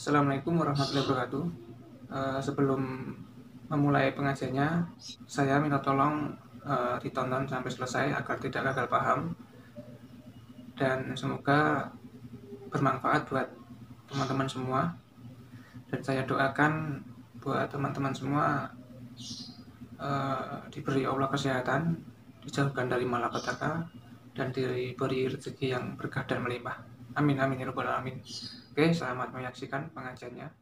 Assalamualaikum warahmatullahi wabarakatuh. Sebelum memulai pengajiannya, saya minta tolong ditonton sampai selesai agar tidak gagal paham dan semoga bermanfaat buat teman-teman semua. Dan saya doakan buat teman-teman semua diberi Allah kesehatan, dijauhkan dari malapetaka, dan diberi rezeki yang berkah dan melimpah. Amin amin ya rabbal alamin. Oke, selamat menyaksikan pengajiannya.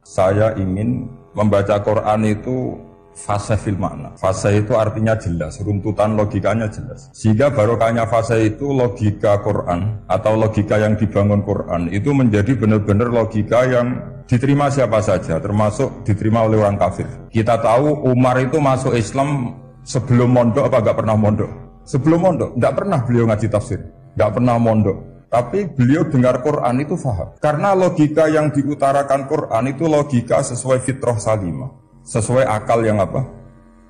Saya ingin membaca Quran itu fase fil makna. Fase itu artinya jelas, runtutan logikanya jelas. Sehingga barokahnya fase itu logika Quran atau logika yang dibangun Quran itu menjadi benar-benar logika yang diterima siapa saja, termasuk diterima oleh orang kafir. Kita tahu Umar itu masuk Islam sebelum mondok apa enggak pernah mondok? Sebelum mondok, enggak pernah beliau ngaji tafsir, enggak pernah mondok. Tapi beliau dengar Quran itu faham. Karena logika yang diutarakan Quran itu logika sesuai fitrah salimah, sesuai akal yang apa?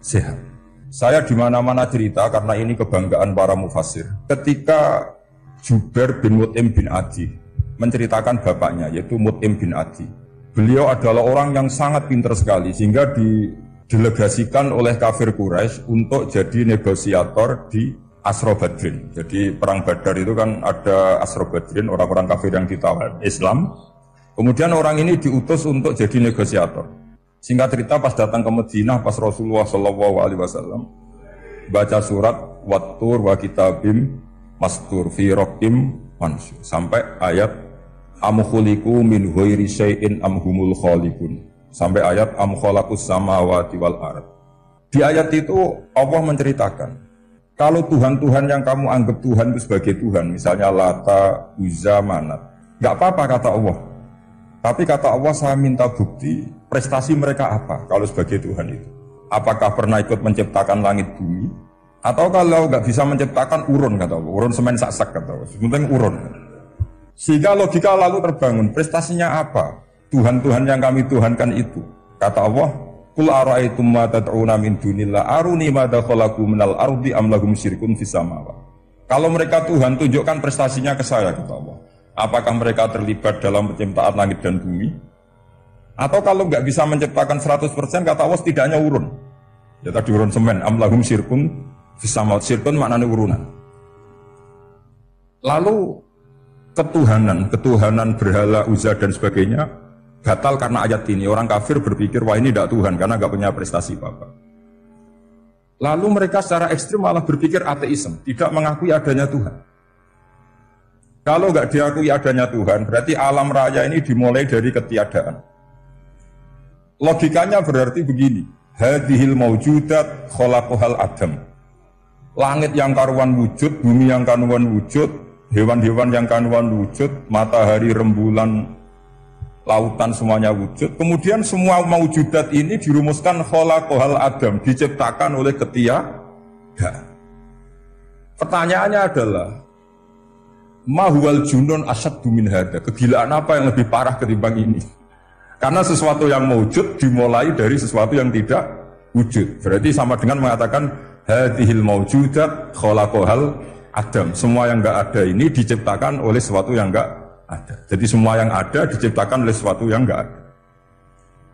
Sehat. Saya di mana-mana cerita karena ini kebanggaan para mufassir. Ketika Jubair bin Mut'im bin Adi menceritakan bapaknya yaitu Mut'im bin Adi. Beliau adalah orang yang sangat pintar sekali sehingga didelegasikan oleh kafir Quraisy untuk jadi negosiator di Asro Badrin. Jadi perang Badar itu kan ada Asro Badrin, orang-orang kafir yang ditawar Islam. Kemudian orang ini diutus untuk jadi negosiator. Singkat cerita pas datang ke Madinah, pas Rasulullah SAW baca surat Wattur wa kitabim mastur fi raqim mansur sampai ayat am khuliqu min ghairi syai'in am humul khaliqun sampai ayat am khalaqus samawati wal ard. Di ayat itu Allah menceritakan kalau Tuhan-Tuhan yang kamu anggap Tuhan itu sebagai Tuhan, misalnya Lata, Uzza, Manat, nggak apa-apa kata Allah. Tapi kata Allah saya minta bukti prestasi mereka apa kalau sebagai Tuhan itu. Apakah pernah ikut menciptakan langit bumi? Atau kalau nggak bisa menciptakan urun kata Allah, urun semen sak-sak kata Allah, penting urun. Sehingga logika lalu terbangun, prestasinya apa? Tuhan-Tuhan yang kami Tuhankan itu. Kata Allah, Qul ara'aytum ma tad'una min dunillah aruni madza khalaqu minal ardi am lahum syirkun fis samawati. Kalau mereka Tuhan, tunjukkan prestasinya ke saya kata Allah. Apakah mereka terlibat dalam penciptaan langit dan bumi? Atau kalau nggak bisa menciptakan 100% kata Allah setidaknya urun. Ya tadi urun semen, am lahum syirkun fis samawati. Syirkun maknanya urunan. Lalu ketuhanan berhala Uzza dan sebagainya batal karena ayat ini. Orang kafir berpikir wah ini tidak Tuhan karena nggak punya prestasi apa-apa. Lalu mereka secara ekstrim malah berpikir ateisme, tidak mengakui adanya Tuhan. Kalau nggak diakui adanya Tuhan berarti alam raya ini dimulai dari ketiadaan. Logikanya berarti begini, hadhil maujudat khalaqahal adam. Langit yang karuan wujud, bumi yang karuan wujud, hewan-hewan yang karuan wujud, matahari, rembulan, lautan semuanya wujud. Kemudian semua maujudat ini dirumuskan khalaqahal adam, diciptakan oleh ketiadaan. Pertanyaannya adalah mahwal junun asyaddu min hada. Kegilaan apa yang lebih parah ketimbang ini? Karena sesuatu yang wujud dimulai dari sesuatu yang tidak wujud. Berarti sama dengan mengatakan hadhil maujudat khalaqahal adam. Semua yang enggak ada ini diciptakan oleh sesuatu yang enggak ada. Jadi semua yang ada diciptakan oleh sesuatu yang enggak ada.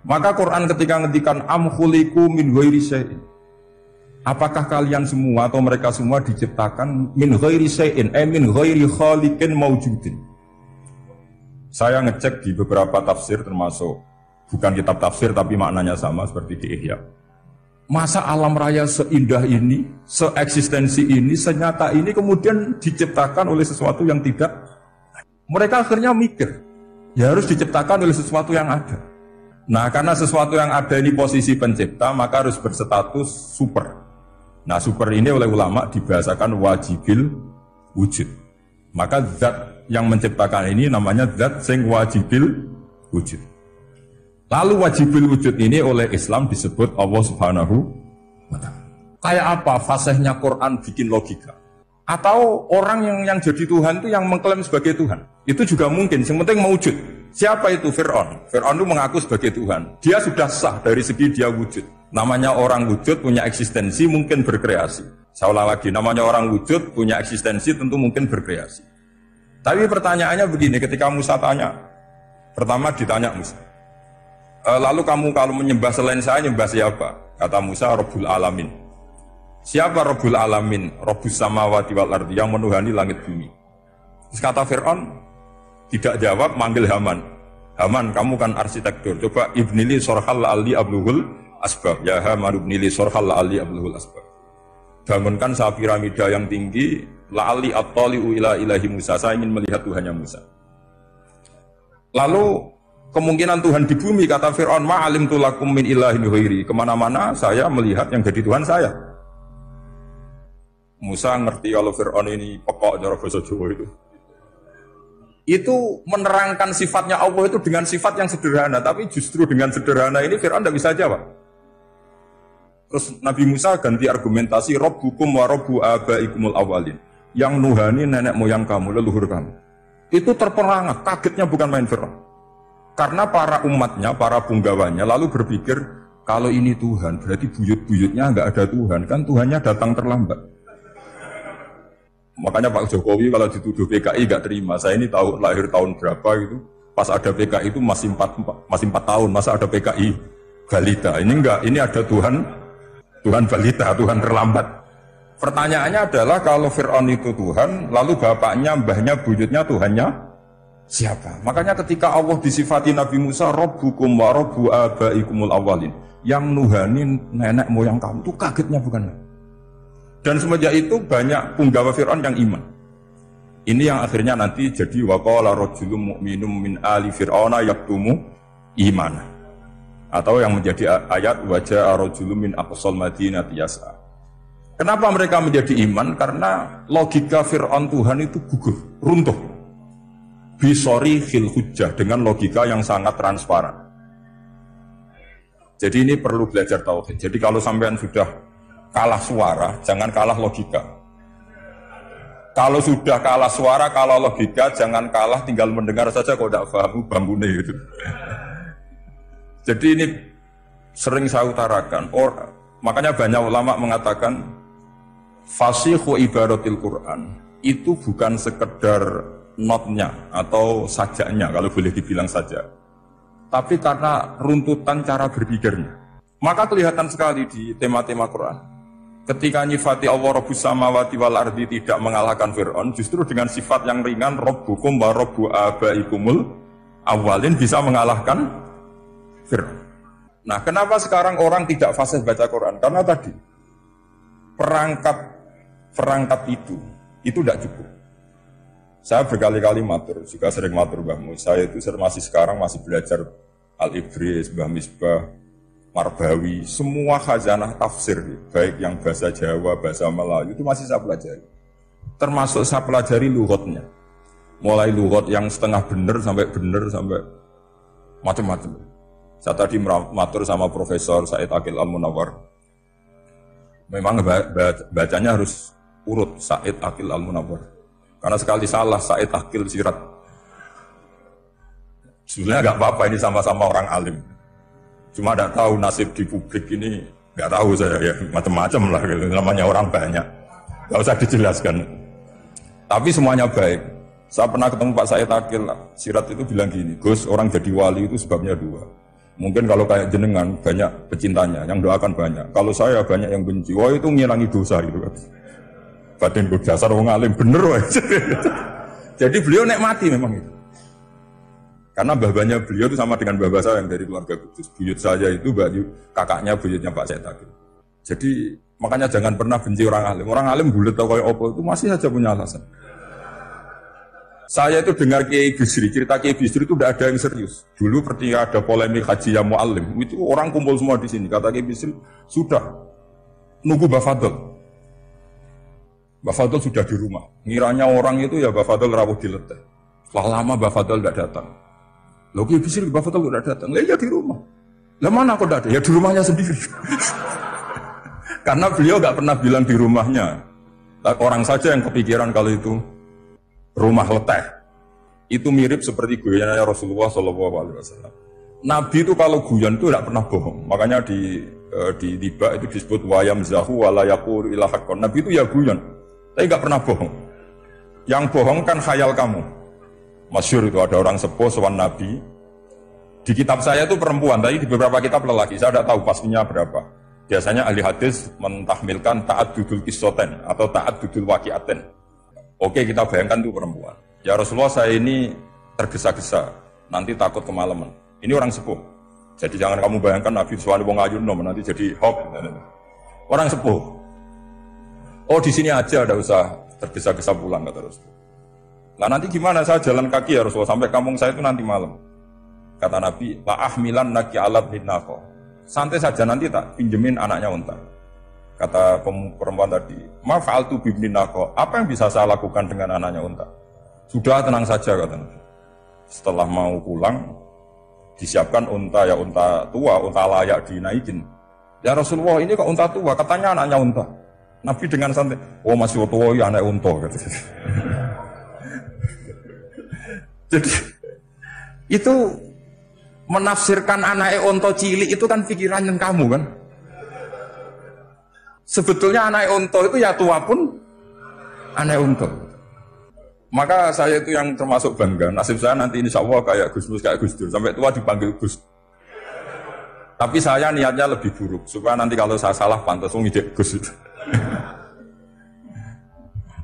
Maka Quran ketika ngendikan am khuliqu min ghairi syai'in. Apakah kalian semua atau mereka semua diciptakan min ghairi syai'in, min ghairi khaliqin maujudin. Saya ngecek di beberapa tafsir termasuk bukan kitab tafsir tapi maknanya sama seperti di Ihya. Masa alam raya seindah ini, seeksistensi ini, senyata ini kemudian diciptakan oleh sesuatu yang tidak. Mereka akhirnya mikir, ya harus diciptakan oleh sesuatu yang ada. Nah karena sesuatu yang ada ini posisi pencipta, maka harus berstatus super. Nah super ini oleh ulama dibahasakan wajibil wujud. Maka zat yang menciptakan ini namanya zat sing wajibil wujud. Lalu wajibil wujud ini oleh Islam disebut Allah Subhanahu wa ta'ala. Kayak apa fasihnya Quran bikin logika? Atau orang yang jadi Tuhan itu yang mengklaim sebagai Tuhan. Itu juga mungkin, yang penting mewujud. Siapa itu? Fir'aun. Fir'aun itu mengaku sebagai Tuhan. Dia sudah sah dari segi dia wujud. Namanya orang wujud punya eksistensi mungkin berkreasi. Saya ulang lagi, namanya orang wujud punya eksistensi tentu mungkin berkreasi. Tapi pertanyaannya begini, ketika Musa tanya, Pertama ditanya Musa, lalu kamu kalau menyembah selain saya, nyembah siapa? Kata Musa, Rabbul Alamin. Siapa Rabbul Alamin? Rabbus samawati wal ardi, yang menuhani langit bumi. Terus kata Fir'aun, tidak jawab, manggil Haman. Haman, kamu kan arsitektur, coba ibnili sorhal la'ali abluhul asbab. Ya Haman ibnili sorhal la'ali abluhul asbab. Bangunkan sebuah piramida yang tinggi, la'ali at-tali'u ila ilahi Musa, saya ingin melihat Tuhannya Musa. Lalu kemungkinan Tuhan di bumi, kata Fir'aun, ma'alim tulakum min ilahin ghairi, kemana-mana saya melihat yang jadi Tuhan saya. Musa ngerti kalau Fir'aun ini pokok cara bahasa Jawa itu menerangkan sifatnya Allah itu dengan sifat yang sederhana, tapi justru dengan sederhana ini Fir'aun tidak bisa jawab. Terus Nabi Musa ganti argumentasi, Rabbukum wa Rabbu abaikumul awalin, yang nuhani nenek moyang kamu, leluhur kamu. Itu terperangah, kagetnya bukan main Fir'aun. Karena para umatnya, para punggawanya lalu berpikir, kalau ini Tuhan, berarti buyut-buyutnya nggak ada Tuhan, kan Tuhannya datang terlambat. Makanya Pak Jokowi kalau dituduh PKI nggak terima. Saya ini tahu lahir tahun berapa gitu, pas ada PKI itu masih 4 tahun, masa ada PKI balita. Ini enggak, ini ada Tuhan balita, Tuhan terlambat. Pertanyaannya adalah kalau Fir'aun itu Tuhan, lalu bapaknya, mbahnya, buyutnya Tuhannya siapa? Makanya ketika Allah disifati Nabi Musa, Rabbukum wa Rabbu abaikumul awalin, yang nuhani nenek moyang kamu, itu kagetnya bukan main. Dan semenjak itu banyak punggawa Fir'aun yang iman. Ini yang akhirnya nanti jadi waqala rajulun mu'minun min ali fir'auna yaktumu imana. Atau yang menjadi ayat wajah rajulun min aqsal madinati yas'a. Kenapa mereka menjadi iman? Karena logika Fir'aun Tuhan itu gugur, runtuh. Bisori khil hujjah, dengan logika yang sangat transparan. Jadi ini perlu belajar tauhid. Jadi kalau sampean sudah kalah suara, jangan kalah logika. Kalau sudah kalah suara, kalah logika, jangan kalah tinggal mendengar saja kok tidak paham bambune gitu. Jadi ini sering saya utarakan. Makanya banyak ulama mengatakan fasihu ibaratil Quran itu bukan sekedar notnya atau sajaknya, kalau boleh dibilang saja, tapi karena runtutan cara berpikirnya. Maka kelihatan sekali di tema-tema Quran. Ketika nyifati Allah Rabbus samawati wal ardi tidak mengalahkan Fir'aun, justru dengan sifat yang ringan Rabbukum wa Rabbu abaikumul awalin bisa mengalahkan Fir'aun. Nah, kenapa sekarang orang tidak fasih baca Quran? Karena tadi perangkat itu tidak cukup. Saya berkali-kali matur, juga sering matur Mbah Mus. Saya itu sekarang masih belajar Al-Ibris, Mbah Misbah, Marbawi, semua khazanah tafsir, baik yang bahasa Jawa, bahasa Melayu, itu masih saya pelajari. Termasuk saya pelajari lughatnya. Mulai lughat yang setengah benar sampai macam-macam. Saya tadi matur sama Profesor Said Aqil Al-Munawwar. Memang bacanya harus urut, Said Aqil Al-Munawwar. Karena sekali salah, Said Aqil Sirat. Sebenarnya nggak apa-apa, ini sama-sama orang alim. Cuma tidak tahu nasib di publik ini, nggak tahu saya ya, macam-macam lah gitu. Namanya orang banyak, nggak usah dijelaskan. Tapi semuanya baik. Saya pernah ketemu Pak Said Aqil Sirat itu bilang gini, Gus, orang jadi wali itu sebabnya 2. Mungkin kalau kayak jenengan banyak pecintanya, yang doakan banyak. Kalau saya banyak yang benci, wah itu ngilangi dosa gitu kan. Batin berdasar orang alim bener wah. Jadi beliau nikmati memang itu. Karena babanya beliau itu sama dengan babah saya yang dari keluarga Kudus. Buyut saya itu kakaknya buyutnya Pak Said Aqil. Jadi makanya jangan pernah benci orang alim. Orang alim bulet atau kayak opo itu masih saja punya alasan. Saya itu dengar Kiai Bisri, cerita Kiai Bisri itu tidak ada yang serius. Dulu ketika ada polemik haji yang mu'alim, itu orang kumpul semua di sini. Kata Kiai Bisri, sudah nunggu Mbah Fadl. Mbah Fadl sudah di rumah. Ngiranya orang itu ya Mbah Fadl rawuh dileteh. Setelah lama Mbah Fadl tidak datang. Loh, Kiai Bisri Mbah Fadl tidak datang. Lah ya di rumah. Lah mana kok tidak ada? Ya di rumahnya sendiri. Karena beliau nggak pernah bilang di rumahnya. Orang saja yang kepikiran kalau itu rumah leteh. Itu mirip seperti guyonannya Rasulullah SAW. Nabi itu kalau guyon itu tidak pernah bohong. Makanya di tiba itu disebut wayam zahu walayakur ilahakon. Nabi itu ya guyon, tapi nggak pernah bohong. Yang bohong kan khayal kamu. Masyhur itu ada orang sepuh sowan Nabi, Di kitab saya itu perempuan, tapi di beberapa kitab lelaki. Saya tidak tahu pastinya berapa. Biasanya ahli hadis mentahmilkan ta'addudul qissaten atau ta'addudul waqi'aten. Oke, kita bayangkan itu perempuan. Ya Rasulullah, saya ini tergesa-gesa, nanti takut kemalaman. Ini orang sepuh. Jadi jangan kamu bayangkan Nabi Suwani wong ayu nom nanti jadi hoax. Orang sepuh. Oh, di sini aja, tidak usah tergesa-gesa pulang kata Rasulullah. Nah nanti gimana, saya jalan kaki ya Rasulullah sampai kampung saya itu nanti malam. Kata Nabi, la ahmilan naki alat minnako. Santai saja, nanti tak pinjemin anaknya unta. Kata perempuan tadi, ma fa'altu bibninako. Apa yang bisa saya lakukan dengan anaknya unta? Sudah, tenang saja kata Nabi. Setelah mau pulang, disiapkan unta, ya unta tua, unta layak dinaikin. Ya Rasulullah, ini kok unta tua? Katanya anaknya unta. Nabi dengan santai, oh masih tua ya anak unta. Jadi itu menafsirkan anaknya onto cilik itu kan pikiran yang kamu kan. Sebetulnya anaknya onto itu ya tua pun anaknya onto. Maka saya itu yang termasuk bangga. Nasib saya nanti insya Allah kayak Gus Mus, kayak Gus Dur. Sampai tua dipanggil Gus. Tapi saya niatnya lebih buruk. Supaya nanti kalau saya salah pantas ngidek Gus itu.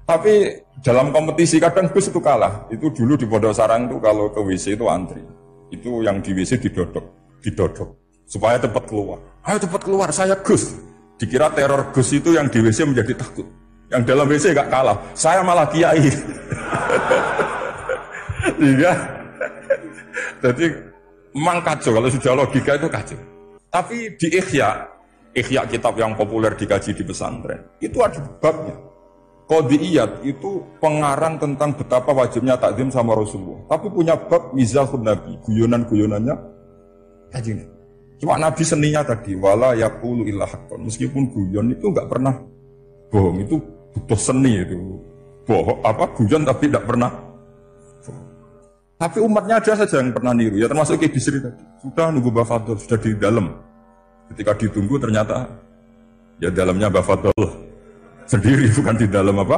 Tapi dalam kompetisi kadang Gus itu kalah. Itu dulu di Pondok Sarang itu kalau ke WC itu antri. Itu yang di WC didodok supaya cepat keluar. Ayo cepat keluar, saya Gus. Dikira teror Gus itu yang di WC menjadi takut. Yang dalam WC gak kalah, saya malah kiai. Iya. Jadi memang kacau kalau sudah logika itu kacau. Tapi di Ihya kitab yang populer dikaji di pesantren, itu ada babnya. Qadiyat itu pengarang tentang betapa wajibnya takzim sama Rasulullah. Tapi punya bab mizahun Nabi, guyonan-guyonannya kaji. Cuma Nabi seninya tadi, wala yaqulu illa haqqan. Meskipun guyon itu enggak pernah bohong, itu butuh seni itu. Bohong guyon tapi tidak pernah bohong. Tapi umatnya ada saja yang pernah niru, ya termasuk Ki Bisri tadi. Sudah nunggu Mbah Fadl, sudah di dalam. Ketika ditunggu ternyata ya dalamnya Mbah Fadl sendiri, bukan di dalam apa?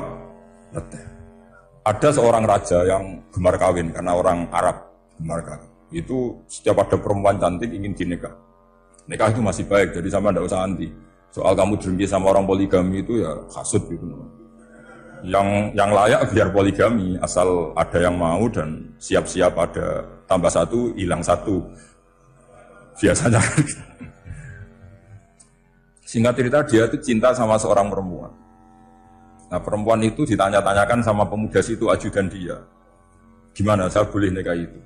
Ada seorang raja yang gemar kawin karena orang Arab gemar kawin. Itu setiap ada perempuan cantik ingin dinikah. Nikah itu masih baik, jadi sama tidak usah anti. Soal kamu dengki sama orang poligami itu ya hasut gitu. Yang layak biar poligami asal ada yang mau dan siap-siap ada tambah satu hilang satu. Biasanya. Singkat cerita dia itu cinta sama seorang perempuan. Nah perempuan itu ditanya-tanyakan sama pemuda situ ajudan dia. Gimana saya boleh nikah itu?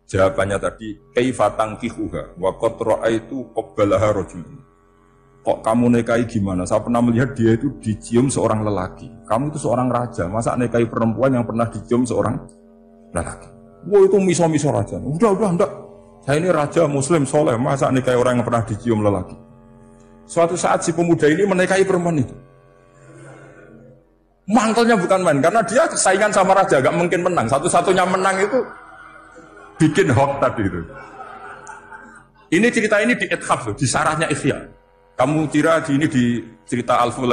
Jawabannya tadi, kaifa tankihuha wa qad ra'aitu qabbalaha rajulun. Kok kamu nikahi gimana? Saya pernah melihat dia itu dicium seorang lelaki. Kamu itu seorang raja, masa nikahi perempuan yang pernah dicium seorang lelaki? Wah itu miso-miso raja. Udah enggak. Saya ini raja muslim soleh, masa nikahi orang yang pernah dicium lelaki? Suatu saat si pemuda ini menikahi perempuan itu. Mantelnya bukan main, karena dia saingan sama raja, gak mungkin menang. Satu-satunya menang itu bikin hoax tadi itu. Ini cerita ini di Ithaf, di sarahnya Ihya. Kamu kira ini di cerita Alfu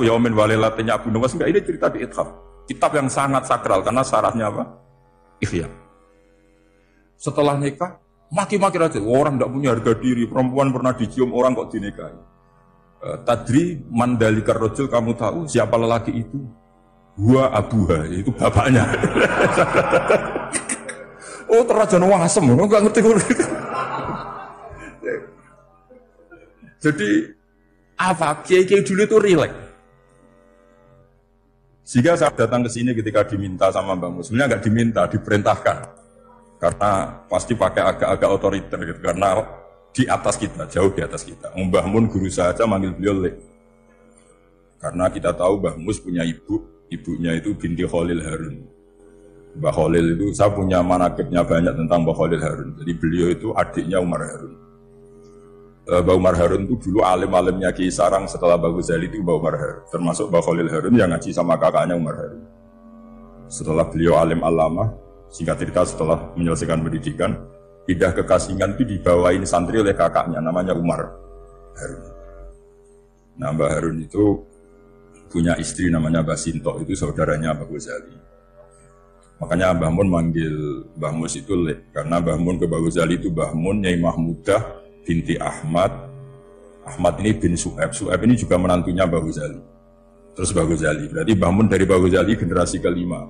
Yaumin wa Lailatinnya Abu Nuwas, enggak, ini cerita di Ithaf. Kitab yang sangat sakral karena sarahnya apa? Ihya. Setelah nikah, maki-maki raja. Orang tidak punya harga diri, perempuan pernah dicium orang kok dinikahi. Tadri mandalikar rojul, kamu tahu siapa lelaki itu? Gua Abuha, itu bapaknya. Oh terajan wasem, enggak ngerti. Jadi apa? Kiai-kiai dulu itu rileks. Sehingga saya datang ke sini ketika diminta sama Mbak Mus. Sebenarnya nggak diminta, diperintahkan. Karena pasti pakai agak-agak otoriter gitu. Karena di atas kita, jauh di atas kita. Mbah Mun guru saja manggil beliau Lek. Karena kita tahu Mbah Mus punya ibunya itu binti Khalil Harun. Mbah Khalil itu, saya punya manaqibnya banyak tentang Mbah Khalil Harun. Jadi beliau itu adiknya Umar Harun. Mbah Umar Harun itu dulu alim-alimnya Ki Sarang, setelah Mbah Ghazali itu Mbah Umar Harun. Termasuk Mbah Khalil Harun yang ngaji sama kakaknya Umar Harun. Setelah beliau alim alama, singkat cerita setelah menyelesaikan pendidikan, pindah ke Kasingan itu dibawain santri oleh kakaknya, namanya Umar Harun. Nah Mbah Harun itu punya istri namanya Mbah Sinto, itu saudaranya Mbah Ghazali. Makanya Mbah Mun manggil Mbah Mus itu Lek, karena Mbah Mun ke Mbah Ghazali itu Mbah Mun Nyai Mahmudah binti Ahmad. Ahmad ini bin Su'aib. Su'aib ini juga menantunya Mbah Ghazali. Terus Mbah Ghazali. Berarti Mbah Mun dari Mbah Ghazali generasi kelima.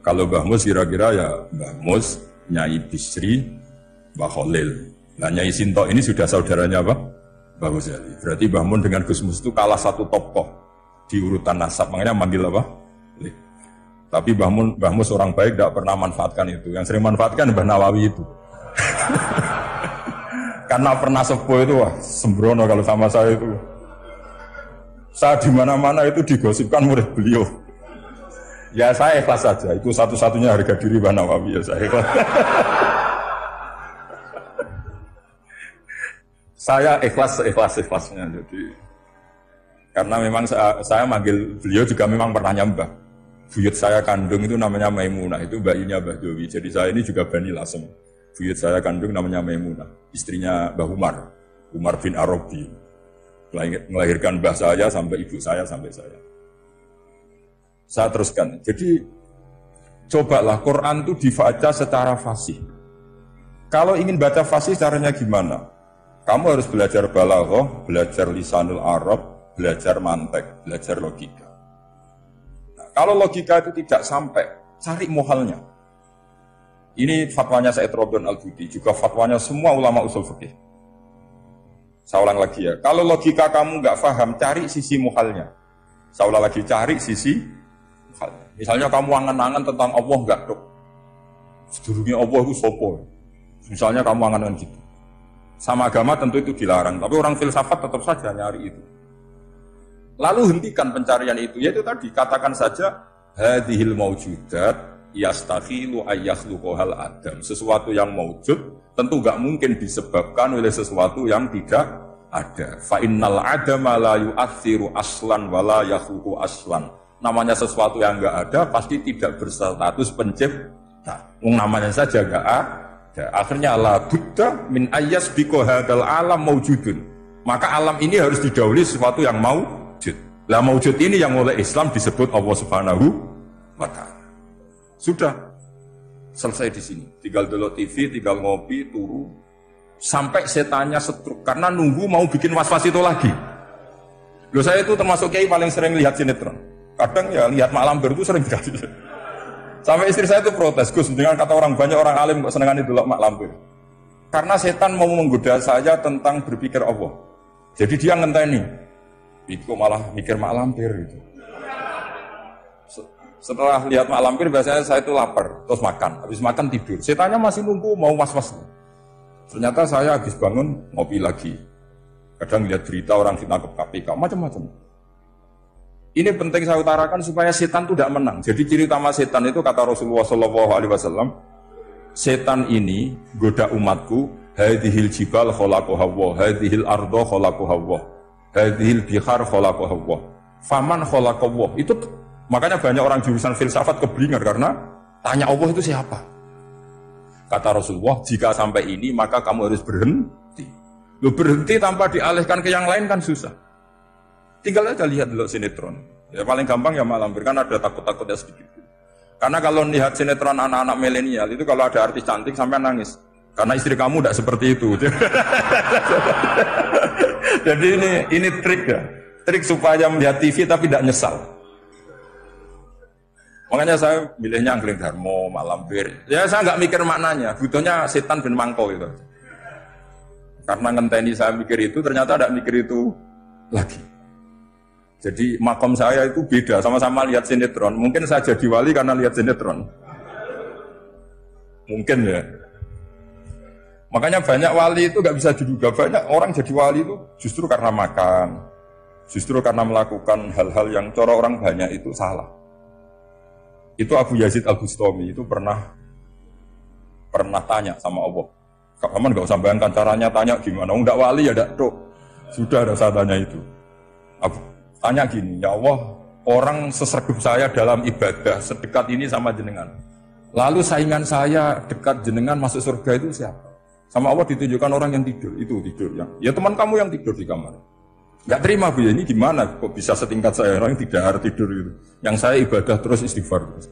Kalau Mbah Mus kira-kira ya Mbah Mus, Nyai Bisri, Mbah Khalil. Nah Nyai Sinto ini sudah saudaranya apa? Mbah Ghazali. Berarti Mbah Mun dengan Gus Mus itu kalah satu tokoh di urutan nasab. Makanya manggil apa? Lek. Tapi Mbah Mus orang baik tidak pernah manfaatkan itu. Yang sering manfaatkan Mbah Nawawi itu. Karena pernah sepuh itu, wah sembrono kalau sama saya itu. Saya di mana-mana itu digosipkan murid beliau. Ya saya ikhlas saja. Itu satu-satunya harga diri Mbah Nawawi ya saya ikhlas. Saya ikhlasnya. Jadi karena memang saya manggil beliau juga memang pernah nyambah. Buyut saya kandung itu namanya Maimunah, itu bayinya Mbah Dowi. Jadi saya ini juga Bani Lasem. Buyut saya kandung namanya Maimunah, istrinya Mbah Umar bin Arabi. Melahirkan mbah saya sampai ibu saya sampai saya. Saya teruskan. Jadi cobalah Quran itu dibaca secara fasih. Kalau ingin baca fasih caranya gimana? Kamu harus belajar balaghah, belajar lisanul Arab, belajar mantek, belajar logika. Kalau logika itu tidak sampai, cari muhalnya. Ini fatwanya Said Rodon Al-Budi, juga fatwanya semua ulama usul fikih. Saya ulang lagi ya, kalau logika kamu nggak paham, cari sisi muhalnya. Saya ulang lagi, cari sisi muhalnya. Misalnya kamu angan-angan tentang Allah nggak dok. Sedurungnya Allah itu sopo. Misalnya kamu angan-angan gitu. Sama agama tentu itu dilarang, tapi orang filsafat tetap saja nyari itu. Lalu hentikan pencarian itu, yaitu tadi katakan saja hadhil maujudat yastakhilu ayyakhluqahal adam. Sesuatu yang maujud tentu enggak mungkin disebabkan oleh sesuatu yang tidak ada. Fa innal adama la yu'athiru aslan wa la yakhluqu aslan. Namanya sesuatu yang enggak ada pasti tidak berstatus pencipta. Namanya saja enggak ada. Akhirnya la budda min ayyasbiqu hadzal alam maujudun. Maka alam ini harus didahului sesuatu yang mau lah maujud ini yang oleh Islam disebut Allah Subhanahu wa Ta'ala. Sudah selesai di sini. Tinggal delok TV, tinggal ngopi, turu sampai setannya setruk karena nunggu mau bikin was-was itu lagi. Loh saya itu termasuk kiai paling sering lihat sinetron. Kadang ya lihat Mak Lampir itu sering sekali. Sampai istri saya itu protes, Gus, dengan kata orang banyak orang alim kok senengan itu Mak Lampir. Karena setan mau menggoda saya tentang berpikir Allah. Jadi dia ngenteni. Itu malah mikir Mak Lampir gitu. Setelah lihat Mak Lampir biasanya saya itu lapar, terus makan. Habis makan tidur. Setannya masih nunggu mau was-was. Ternyata saya habis bangun ngopi lagi. Kadang lihat berita orang ditangkap KPK, macam-macam. Ini penting saya utarakan supaya setan itu tidak menang. Jadi ciri utama setan itu kata Rasulullah SAW, setan ini goda umatku, hadhil jibal khalaqaha Allah, hadhil ardo khalaqaha Allah. Hadhil bihar khalaqaha Allah. Faman khalaqaha Allah. Itu makanya banyak orang jurusan filsafat kebingungan karena tanya Allah itu siapa? Kata Rasulullah, jika sampai ini maka kamu harus berhenti. Lu berhenti tanpa dialihkan ke yang lain kan susah. Tinggal aja lihat dulu sinetron. Ya paling gampang ya Mak Lampir, kan ada takut-takutnya sedikit. Karena kalau lihat sinetron anak-anak milenial itu kalau ada artis cantik sampai nangis. Karena istri kamu tidak seperti itu. Jadi ini trik ya, trik supaya melihat TV tapi tidak nyesal. Makanya saya milihnya Angling Darmo, Mak Lampir. Ya saya nggak mikir maknanya, butuhnya setan bin mangkol itu. Karena ngenteni saya mikir itu, ternyata tidak mikir itu lagi. Jadi makom saya itu beda, sama-sama lihat sinetron. Mungkin saya jadi wali karena lihat sinetron. Mungkin ya. Makanya banyak wali itu nggak bisa diduga. Banyak orang jadi wali itu justru karena makan, justru karena melakukan hal-hal yang cara orang banyak itu salah. Itu Abu Yazid Al-Bustami itu pernah tanya sama Allah. Kapan nggak usah bayangkan caranya tanya gimana? Nggak wali ya nggak tuh. Sudah ada saya tanya itu. Abu tanya gini, ya Allah, orang sesergup saya dalam ibadah sedekat ini sama jenengan. Lalu saingan saya dekat jenengan masuk surga itu siapa? Sama Allah ditunjukkan orang yang tidur, itu tidur ya teman kamu yang tidur di kamar. Nggak terima Bu ya, ini gimana kok bisa setingkat saya orang yang tidak harus tidur itu. Yang saya ibadah terus istighfar terus.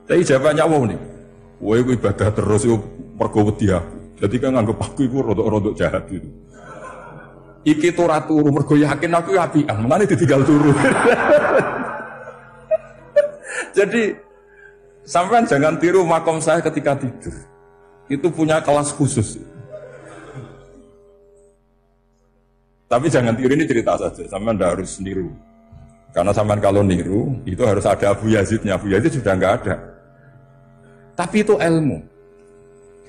Tapi jawabannya wow nih. Woi ibadah terus yo mergo wedi aku. Jadi kan nganggep aku iku rodok-rodok jahat gitu. Iki tuh ratu mergo yakin aku apian, mulane ditinggal turu. Jadi sampean jangan tiru makom saya ketika tidur. Itu punya kelas khusus. Tapi jangan tiru, ini cerita saja. Sampean tidak harus niru. Karena sampean kalau niru itu harus ada Abu Yazidnya. Abu Yazid sudah nggak ada. Tapi itu ilmu.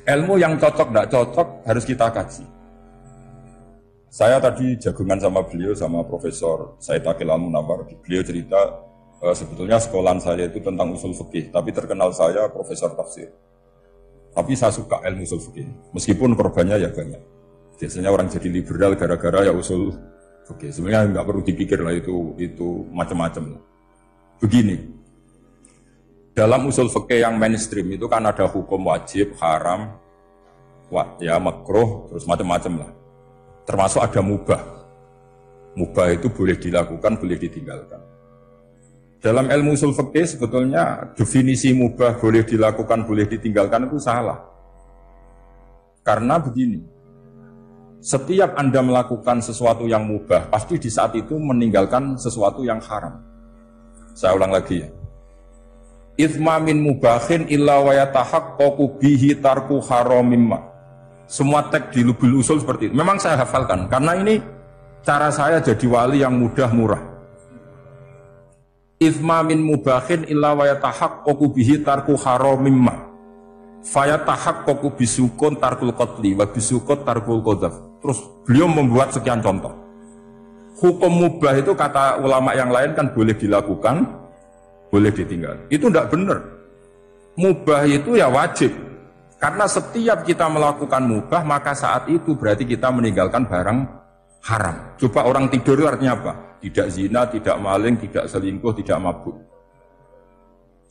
Ilmu yang cocok tidak cocok harus kita kaji. Saya tadi jagungan sama beliau, sama Profesor Said Aqil Al-Munawwar. Beliau cerita sebetulnya sekolahan saya itu tentang usul fikih, tapi terkenal saya Profesor Tafsir. Tapi saya suka ilmu usul fikih, meskipun korbannya ya banyak. Biasanya orang jadi liberal gara-gara ya usul fikih. Sebenarnya nggak perlu dipikir lah itu macam-macam. Begini, dalam usul fikih yang mainstream itu kan ada hukum wajib, haram, ya makruh, terus macam-macam lah. Termasuk ada mubah. Mubah itu boleh dilakukan, boleh ditinggalkan. Dalam ilmu usul fikih sebetulnya definisi mubah boleh dilakukan, boleh ditinggalkan itu salah. Karena begini, setiap Anda melakukan sesuatu yang mubah, pasti di saat itu meninggalkan sesuatu yang haram. Saya ulang lagi ya. Ithma min mubahin illa wa yatahaqqaqu bihi tarku haramimma. Semua teks di lubul usul seperti itu. Memang saya hafalkan, karena ini cara saya jadi wali yang mudah murah. Ithma min mubahin illa wa yatahaqqaqu bihi tarku haramimma. Fayatahaqqaqu bisukun tarkul qatli wa bisukun tarkul qadzaf. Terus beliau membuat sekian contoh. Hukum mubah itu kata ulama yang lain kan boleh dilakukan, boleh ditinggal. Itu tidak benar. Mubah itu ya wajib. Karena setiap kita melakukan mubah, maka saat itu berarti kita meninggalkan barang haram. Coba orang tidur itu artinya apa? Tidak zina, tidak maling, tidak selingkuh, tidak mabuk.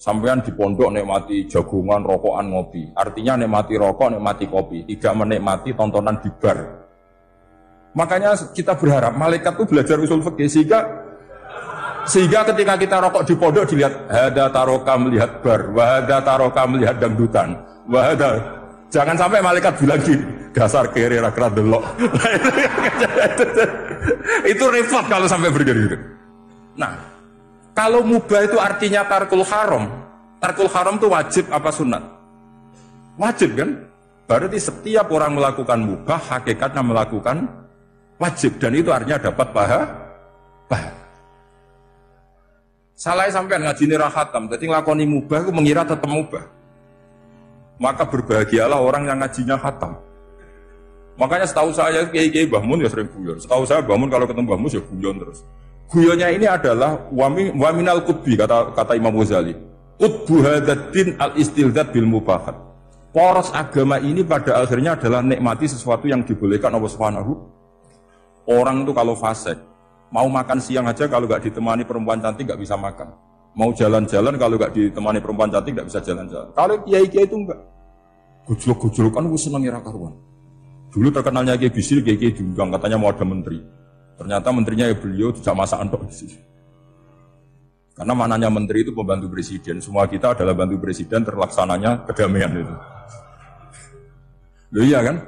Sampean di pondok nikmati jagungan, rokokan, ngopi. Artinya nikmati rokok, nikmati kopi. Tidak menikmati tontonan di bar. Makanya kita berharap malaikat itu belajar usul fikih sehingga ketika kita rokok di pondok dilihat hada taroka melihat bar, wahada taroka melihat dangdutan. Wahada, jangan sampai malaikat bilang gini, dasar kere rakrat delok. Itu repot kalau sampai begitu. Nah, kalau mubah itu artinya tarkul haram. Tarkul haram itu wajib apa sunat? Wajib kan? Berarti setiap orang melakukan mubah, hakikatnya melakukan wajib. Dan itu artinya dapat pahala. Salah sampean ngaji nira khatam, jadi ngelakoni mubah itu mengira tetap mubah. Maka berbahagialah orang yang ngajinya khatam. Makanya setahu saya kiai-kiai Mbah Mun ya sering guyon. Setahu saya Mbah Mun kalau ketemu Mbah Mun ya guyon terus. Guyonnya ini adalah waminal qutbi kata Imam Ghazali. Qutbu hadaddin al-istilzat bil mubahat. Poros agama ini pada akhirnya adalah nikmati sesuatu yang dibolehkan Allah Subhanahu. Orang itu kalau fasik, mau makan siang aja kalau nggak ditemani perempuan cantik nggak bisa makan. Mau jalan-jalan kalau nggak ditemani perempuan cantik nggak bisa jalan-jalan. Kalau kiai-kiai itu enggak. Gujluk-gujlukan gue seneng ira karuan. Dulu terkenalnya Kiai Bisri, Kiai diundang katanya mau ada menteri. Ternyata menterinya ya beliau tidak masak andok di sini. Karena mananya menteri itu pembantu presiden. Semua kita adalah bantu presiden terlaksananya kedamaian itu. Loh iya kan?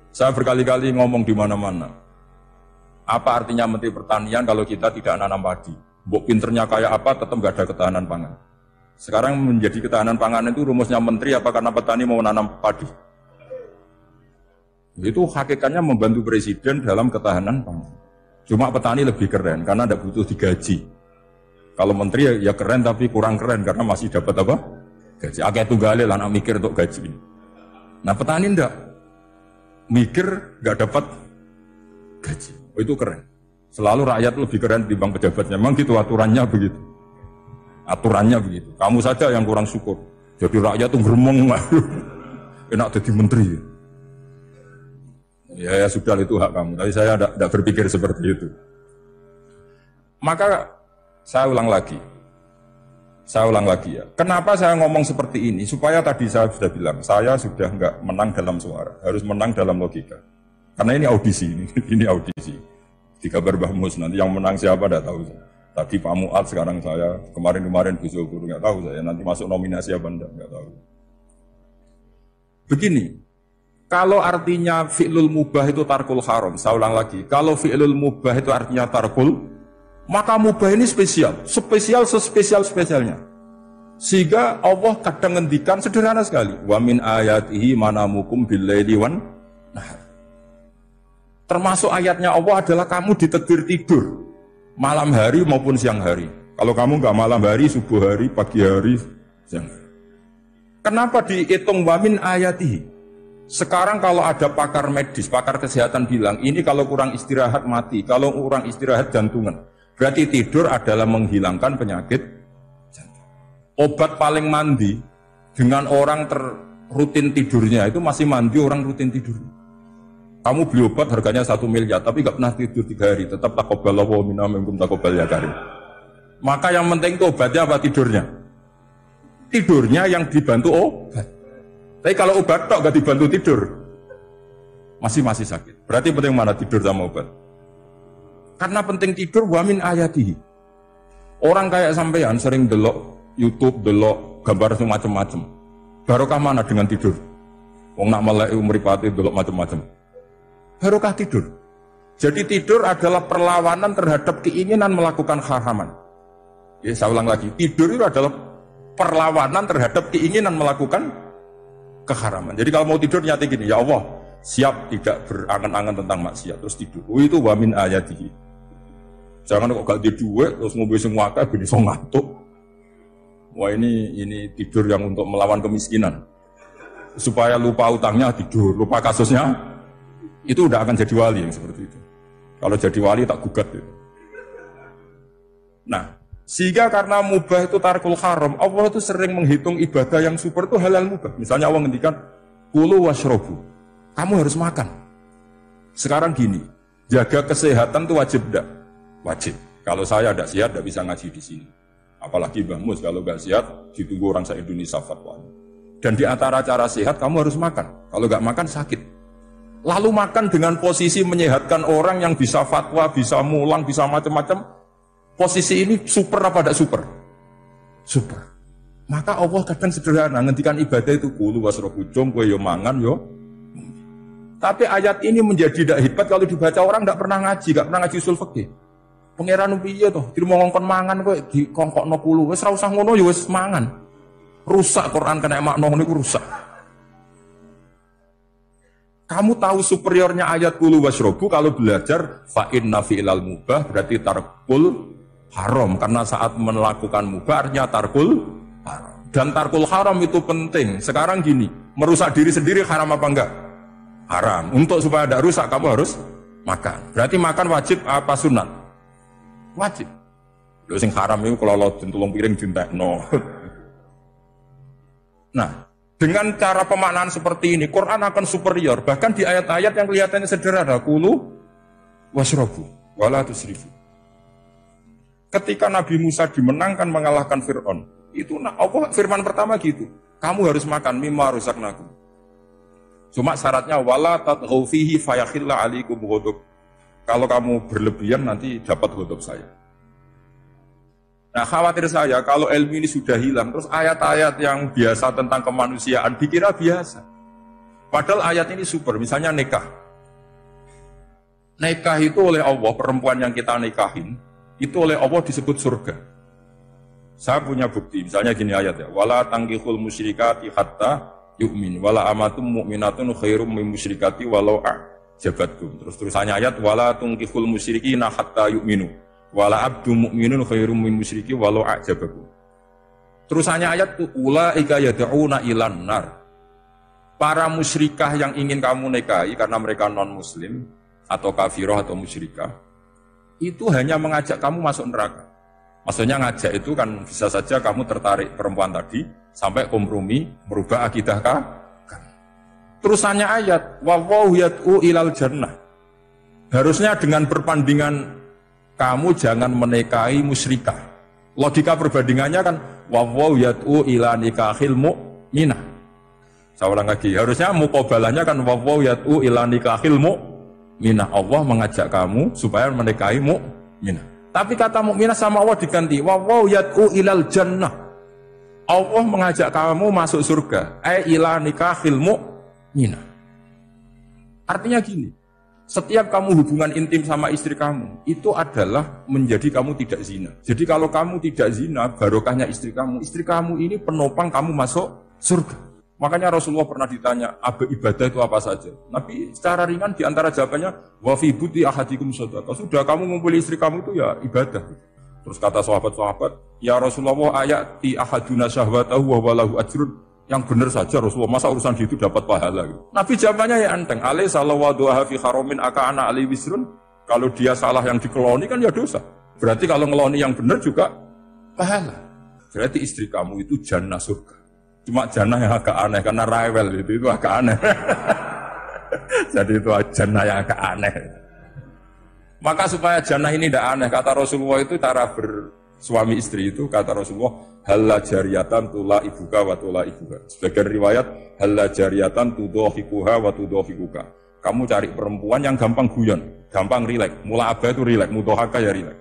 Saya berkali-kali ngomong di mana-mana. Apa artinya menteri pertanian kalau kita tidak nanam padi? Mbok pinternya kayak apa tetap nggak ada ketahanan pangan. Sekarang menjadi ketahanan pangan itu rumusnya menteri apa karena petani mau nanam padi? Itu hakikatnya membantu presiden dalam ketahanan pangan. Cuma petani lebih keren karena tidak butuh digaji. Kalau menteri ya keren tapi kurang keren karena masih dapat apa? Gaji. Akeh tunggale lah nak mikir untuk gaji. Nah petani ndak mikir nggak dapat gaji. Oh, itu keren. Selalu rakyat lebih keren dibanding pejabatnya. Memang gitu aturannya begitu. Aturannya begitu. Kamu saja yang kurang syukur. Jadi rakyat tuh geremong. Enak jadi menteri. Ya sudah itu hak kamu. Tapi saya tidak berpikir seperti itu. Maka saya ulang lagi. Ya. Kenapa saya ngomong seperti ini? Supaya tadi saya sudah bilang, saya sudah nggak menang dalam suara. Harus menang dalam logika. Karena ini audisi. Ini audisi. Di kabar Mbah Mus nanti yang menang siapa tidak tahu. Tadi Pak Mu'ad, sekarang saya, kemarin-kemarin Gus Zohor, nggak tahu saya, nanti masuk nominasi apa nggak tahu. Begini, kalau artinya fi'lul mubah itu tarkul haram, saya ulang lagi, kalau fi'lul mubah itu artinya tarkul, maka mubah ini spesial sespesial-spesialnya. Sehingga Allah kadang ngendikan sederhana sekali, wa min ayatihi manamukum bil-laili wan nahar. Termasuk ayatnya Allah adalah kamu ditegur tidur malam hari maupun siang hari. Kalau kamu nggak malam hari, subuh hari, pagi hari, siang hari. Kenapa dihitung wamin ayatihi? Sekarang kalau ada pakar medis, pakar kesehatan bilang, ini kalau kurang istirahat mati, kalau kurang istirahat jantungan. Berarti tidur adalah menghilangkan penyakit jantung. Obat paling mandi dengan orang rutin tidurnya itu masih mandi orang rutin tidurnya. Kamu beli obat harganya 1 miliar, tapi nggak pernah tidur 3 hari, tetap taqabbalallahu minna minkum taqabbal ya karim. Maka yang penting itu obatnya apa tidurnya? Tidurnya yang dibantu obat. Tapi kalau obat tok nggak dibantu tidur, masih sakit. Berarti penting mana tidur sama obat? Karena penting tidur wamin ayatihi. Orang kayak sampean sering delok YouTube, delok gambar semacam-macam. Barokah mana dengan tidur? Wong nak melek mripate delok macam-macam. Barokah tidur. Jadi tidur adalah perlawanan terhadap keinginan melakukan haraman. Ya, saya ulang lagi, tidur itu adalah perlawanan terhadap keinginan melakukan keharaman. Jadi kalau mau tidur nyati gini, ya Allah, siap tidak berangan-angan tentang maksiat, terus tidur. Itu wamin ayatihi. Jangan kok gak tidur, terus ngobrol semua akal, bisa ngantuk. Wah ini tidur yang untuk melawan kemiskinan. Supaya lupa utangnya tidur, lupa kasusnya. Itu udah akan jadi wali yang seperti itu. Kalau jadi wali tak gugat itu. Nah, sehingga karena mubah itu tarkul haram, Allah itu sering menghitung ibadah yang super itu halal mubah. Misalnya Allah ngendikan, kulu washrobu, kamu harus makan. Sekarang gini, jaga kesehatan itu wajib enggak? Wajib. Kalau saya tidak sehat, tidak bisa ngaji di sini. Apalagi Mbah Mus, kalau nggak sehat, ditunggu orang se-Indonesia fatwanya. Dan di antara cara sehat, kamu harus makan. Kalau nggak makan, sakit. Lalu makan dengan posisi menyehatkan orang yang bisa fatwa, bisa mulang, bisa macam-macam. Posisi ini super apa tidak super? Super. Maka Allah kadang sederhana, ngendikan ibadah itu kulu wasrobu jom, kue yo mangan yo. Tapi ayat ini menjadi tidak hebat kalau dibaca orang tidak pernah ngaji, tidak pernah ngaji usul fikih. Pangeran piye toh, dirimo ngongkon mangan kowe dikongkokno kulu, wis ora usah ngono ya wis mangan. Rusak Quran kena makna ngono iku rusak. Kamu tahu superiornya ayat kulu washrobu kalau belajar fa inna fi'lal mubah berarti tarkul haram, karena saat melakukan mubah artinya tarkul haram. Dan tarkul haram itu penting. Sekarang gini, merusak diri sendiri haram apa enggak? Haram. Untuk supaya tidak rusak kamu harus makan. Berarti makan wajib apa sunat? Wajib. Lho sing haram itu kalau lo tulung piring dintekno. Nah, dengan cara pemaknaan seperti ini, Quran akan superior. Bahkan di ayat-ayat yang kelihatannya sederhana, kulu washrobu, wala tusrifu. Ketika Nabi Musa dimenangkan mengalahkan Fir'aun, itu Allah firman pertama gitu, kamu harus makan mimma rusaknakum. Cuma syaratnya wala tatghaw fihi fayakhilla alaikum ghadab. Kalau kamu berlebihan nanti dapat ghadab saya. Nah, khawatir saya kalau ilmu ini sudah hilang, terus ayat-ayat yang biasa tentang kemanusiaan dikira biasa. Padahal ayat ini super, misalnya nikah. Nikah itu oleh Allah, perempuan yang kita nikahin, itu oleh Allah disebut surga. Saya punya bukti, misalnya gini ayat ya, wala tangkihul musyrikati hatta yu'min, wala amatum mu'minatun khairum min musyrikati walau a'jabatkum. Terusannya ayat, wala tangkihul musyrikina hatta yu'minu. Wala abdu mu'minun khairum min musyriki walau a'jabakum. Terusannya ayat itu ulaika yad'una ilan nar. Para musyrikah yang ingin kamu nikahi karena mereka non muslim atau kafirah atau musyrikah itu hanya mengajak kamu masuk neraka. Maksudnya ngajak itu kan bisa saja kamu tertarik perempuan tadi sampai kompromi merubah akidah kamu. Terusannya ayat wallahu yad'u ilal jannah. Harusnya dengan perbandingan kamu jangan menikahi musyrikah. Logika perbandingannya kan wawaw yad'u ila nikahil mu'minah. Saya ulang lagi, harusnya muqabalahnya kan wawaw yad'u ila nikahil mu'minah. Allah mengajak kamu supaya menikahi mu'minah. Tapi kata mukminah sama Allah diganti, wa yad'u ilal jannah. Allah mengajak kamu masuk surga. Ila nikahil mu'minah. Artinya gini, setiap kamu hubungan intim sama istri kamu, itu adalah menjadi kamu tidak zina. Jadi kalau kamu tidak zina, barokahnya istri kamu ini penopang kamu masuk surga. Makanya Rasulullah pernah ditanya, ibadah itu apa saja? Nabi secara ringan diantara jawabannya, wa fi buti ahadikum shadaqah. Sudah kamu ngumpuli istri kamu itu ya ibadah. Terus kata sahabat-sahabat, ya Rasulullah ayati ahaduna syahwatahu wa walahu ajrun. Yang benar saja Rasulullah, masa urusan gitu dapat pahala gitu. Nabi jawabannya ya enteng, alai salawa duha fi haramin aka'ana alai wisrun. Kalau dia salah yang dikeloni kan ya dosa. Berarti kalau ngeloni yang benar juga pahala. Berarti istri kamu itu jannah surga. Cuma jannah yang agak aneh karena rewel itu agak aneh. Jadi itu jannah yang agak aneh. Maka supaya jannah ini tidak aneh, kata Rasulullah itu cara bersuami istri itu, kata Rasulullah, halla jariyatan tula ibuka wa tula ibuka. Sebagian riwayat, halla jariyatan tudhahikuha wa tudhahikuka. Kamu cari perempuan yang gampang guyon, gampang rileks. Mula abah itu rileks, mudhahaka ya rileks.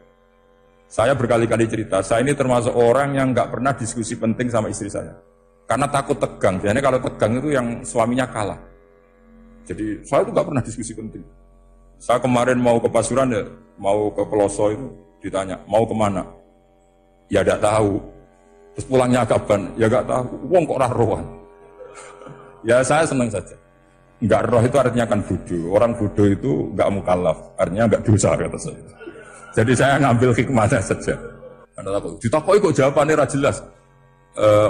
Saya berkali-kali cerita, saya ini termasuk orang yang nggak pernah diskusi penting sama istri saya. Karena takut tegang. Biasanya kalau tegang itu yang suaminya kalah. Jadi saya itu nggak pernah diskusi penting. Saya kemarin mau ke Pasuruan ya, mau ke Peloso itu ditanya, mau kemana? Ya tidak tahu. Terus pulangnya kapan? Ya nggak tahu. Wong kok rohan. Ya saya senang saja. Nggak roh itu artinya kan bodoh. Orang bodoh itu nggak mukallaf, artinya nggak dosa kata saya. Jadi saya ngambil hikmahnya saja. Anda tahu? Ditakoki kok jawabannya ora jelas.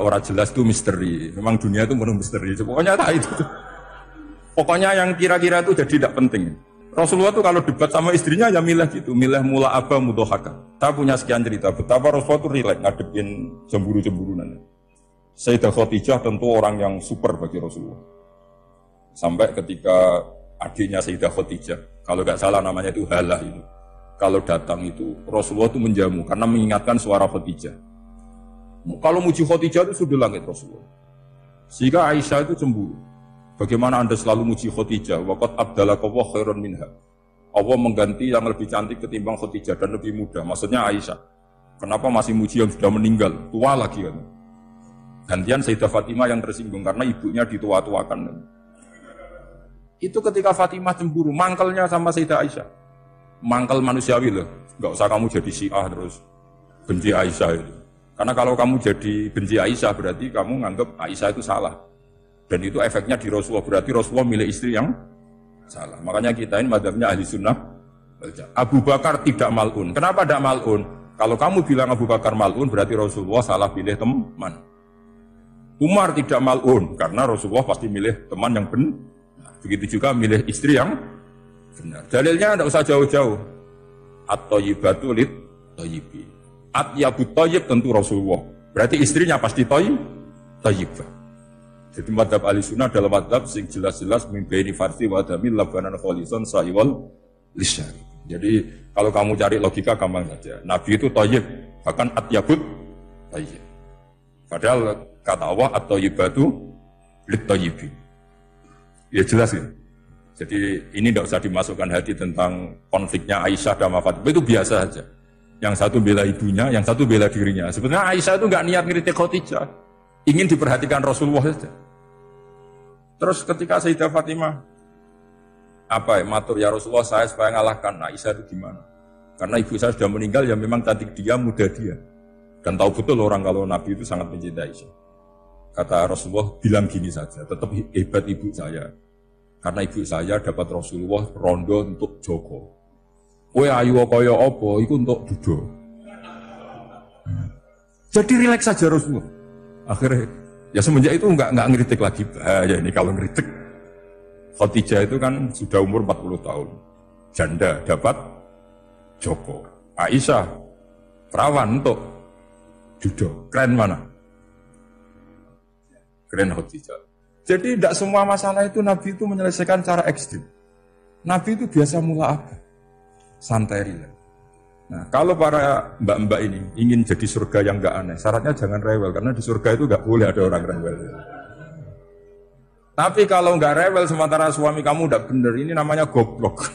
Orang jelas itu misteri. Memang dunia itu penuh misteri. Pokoknya tak itu. Pokoknya yang kira-kira itu jadi tidak penting. Rasulullah itu kalau debat sama istrinya ya milih gitu, milih mula aba mudhahaka. Saya punya sekian cerita betapa Rasulullah itu rileks ngadepin cemburu-cemburunan. Sayyidah Khadijah tentu orang yang super bagi Rasulullah. Sampai ketika adiknya Sayyidah Khadijah, kalau nggak salah namanya itu Halah itu. Kalau datang itu Rasulullah itu menjamu karena mengingatkan suara Khadijah. Kalau muji Khadijah itu sudah langit Rasulullah. Sehingga Aisyah itu cemburu. Bagaimana Anda selalu muji Khadijah? Waqad abdalaka wa khairan minha. Allah mengganti yang lebih cantik ketimbang Khadijah dan lebih muda. Maksudnya Aisyah. Kenapa masih muji yang sudah meninggal? Tua lagi kan. Gantian Sayyidah Fatimah yang tersinggung karena ibunya ditua-tuakan. Itu ketika Fatimah cemburu, mangkelnya sama Sayyidah Aisyah. Mangkel manusiawi loh. Enggak usah kamu jadi Syiah terus benci Aisyah itu. Karena kalau kamu jadi benci Aisyah berarti kamu nganggap Aisyah itu salah. Dan itu efeknya di Rasulullah, berarti Rasulullah milih istri yang salah. Makanya kita ini mazhabnya ahli sunnah. Abu Bakar tidak mal'un. Kenapa tidak mal'un? Kalau kamu bilang Abu Bakar mal'un, berarti Rasulullah salah pilih teman. Umar tidak mal'un, karena Rasulullah pasti milih teman yang benar. Begitu juga milih istri yang benar. Dalilnya tidak usah jauh-jauh. At-thayyibatu lit-thayyibi. At-yabut thayyib tentu Rasulullah. Berarti istrinya pasti thayyibah. Jadi madhab ahli sunnah adalah madhab yang jelas-jelas mimbaini farsi wa adami labanan kholisan sahiwal lisyari. Jadi kalau kamu cari logika gampang saja. Nabi itu thayyib, bahkan atyabut thayyib. Padahal kata Allah at-thayyibatu lit-thayyibi. Ya jelas ya. Jadi ini tidak usah dimasukkan hati tentang konfliknya Aisyah dan Fatimah. Itu biasa saja. Yang satu bela ibunya, yang satu bela dirinya. Sebenarnya Aisyah itu nggak niat ngiritik Khadijah. Ingin diperhatikan Rasulullah saja. Terus ketika Sayyidah Fatimah matur ya Rasulullah saya supaya ngalahkan Aisyah itu gimana? Karena ibu saya sudah meninggal ya memang cantik dia, muda dia. Dan tahu betul orang kalau Nabi itu sangat mencintai Aisyah. Kata Rasulullah bilang gini saja, tetap hebat ibu saya. Karena ibu saya dapat Rasulullah rondo untuk Joko. Kowe ayu kaya apa iku untuk dudo. Jadi rileks saja Rasulullah. Akhirnya ya semenjak itu enggak ngeritik lagi. Bahaya ini kalau ngeritik. Khadijah itu kan sudah umur 40 tahun. Janda dapat Joko. Aisyah perawan untuk judo. Keren mana? Keren Khadijah. Jadi tidak semua masalah itu Nabi itu menyelesaikan cara ekstrim. Nabi itu biasa mula apa? Santai rileks. Nah, kalau para mbak-mbak ini ingin jadi surga yang enggak aneh, syaratnya jangan rewel, karena di surga itu enggak boleh ada orang rewel. Tapi kalau enggak rewel sementara suami kamu enggak benar, ini namanya goblok.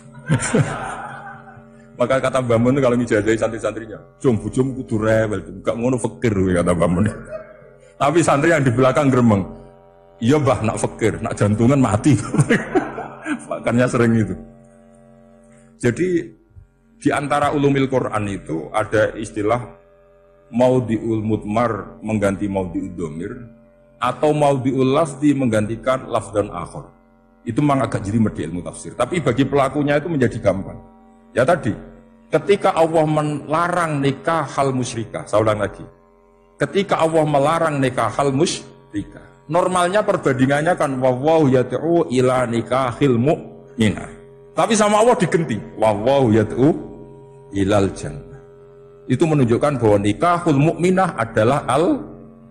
Maka kata Mbah Mun kalau ngijazahi santri-santrinya, "Jom bojomu kudu rewel, gak ngono fakir," kata Mbah Mun. Tapi santri yang di belakang gremeng, "Iya Mbah, nak fakir, nak jantungan mati." Makanya sering itu. Jadi di antara ulumil Quran itu ada istilah maudhi'ul mudmar mengganti maudhi'ud dhamir atau maudhi'ul lafzi menggantikan lafz dan akhar. Itu memang agak jelimet di ilmu tafsir. Tapi bagi pelakunya itu menjadi gampang. Ya tadi, ketika Allah melarang nikah hal musyrikah, saya ulang lagi. Ketika Allah melarang nikah hal musyrikah, normalnya perbandingannya kan wallahu yad'u ila nikahil mu'minah. Tapi sama Allah digenti, wallahu yad'u ilal jannah. Itu menunjukkan bahwa nikahul mu'minah adalah al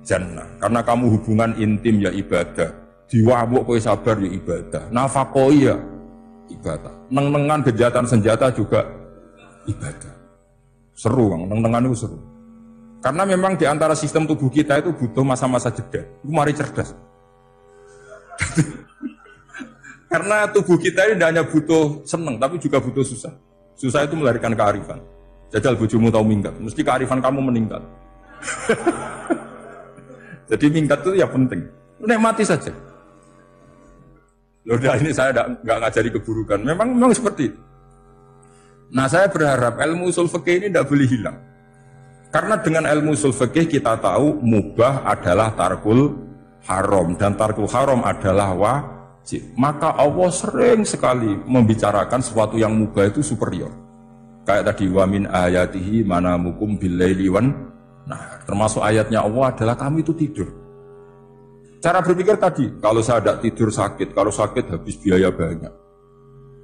jannah. Karena kamu hubungan intim ya ibadah, diwamuk kowe sabar ya ibadah, nafaqah ya ibadah, neng-nengan gejatan senjata juga ibadah. Seru Bang, neng-nengan itu seru. Karena memang di antara sistem tubuh kita itu butuh masa-masa jeda. Itu mari cerdas. Karena tubuh kita ini tidak hanya butuh seneng, tapi juga butuh susah. Susah itu melahirkan kearifan. Jajal bojomu tahu minggat, mesti kearifan kamu meningkat. Jadi minggat itu ya penting. Nikmati saja. Udah ini saya nggak ngajari keburukan. Memang seperti itu. Nah saya berharap ilmu usul fikih ini tidak boleh hilang. Karena dengan ilmu usul fikih kita tahu mubah adalah tarkul haram dan tarkul haram adalah wajib. Maka Allah sering sekali membicarakan sesuatu yang mubah itu superior. Kayak tadi wa min ayatihi manamukum billaili wan. Nah termasuk ayatnya Allah adalah kami itu tidur. Cara berpikir tadi, kalau saya tidak tidur sakit, kalau sakit habis biaya banyak.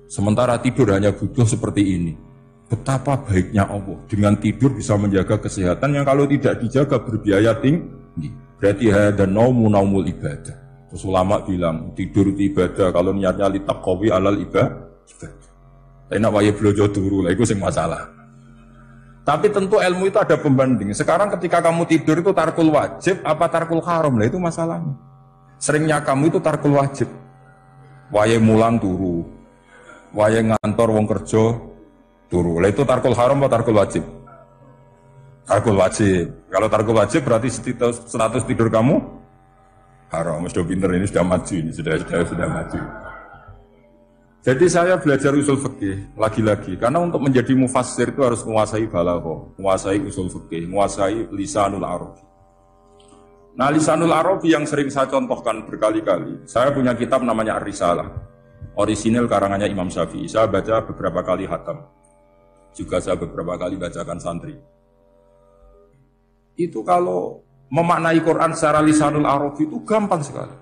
Sementara tidur hanya butuh seperti ini. Betapa baiknya Allah, dengan tidur bisa menjaga kesehatan yang kalau tidak dijaga berbiaya tinggi. Berarti dan naumul ibadah. Terus ulama bilang, tidur itu ibadah, kalau niatnya litaqawi alal ibadah. Tapi nak waya blojo turu, lah itu sing masalah. Tapi tentu ilmu itu ada pembanding. Sekarang ketika kamu tidur itu tarkul wajib apa tarkul haram, lah itu masalahnya. Seringnya kamu itu tarkul wajib. Waye mulang turu, waye ngantor wong kerja turu. Lah itu tarkul haram apa tarkul wajib? Tarkul wajib. Kalau tarkul wajib berarti status tidur kamu haram. Sudah pinter ini, sudah maju ini, sudah maju. Jadi saya belajar usul fikih lagi-lagi karena untuk menjadi mufassir itu harus menguasai balaghah, menguasai usul fikih, menguasai lisanul arabi. Nah, lisanul arabi yang sering saya contohkan berkali-kali. Saya punya kitab namanya Ar-Risalah. Orisinil karangannya Imam Syafi'i. Saya baca beberapa kali khatam. Juga saya beberapa kali bacakan santri. Itu kalau memaknai Quran secara lisanul arabi itu gampang sekali.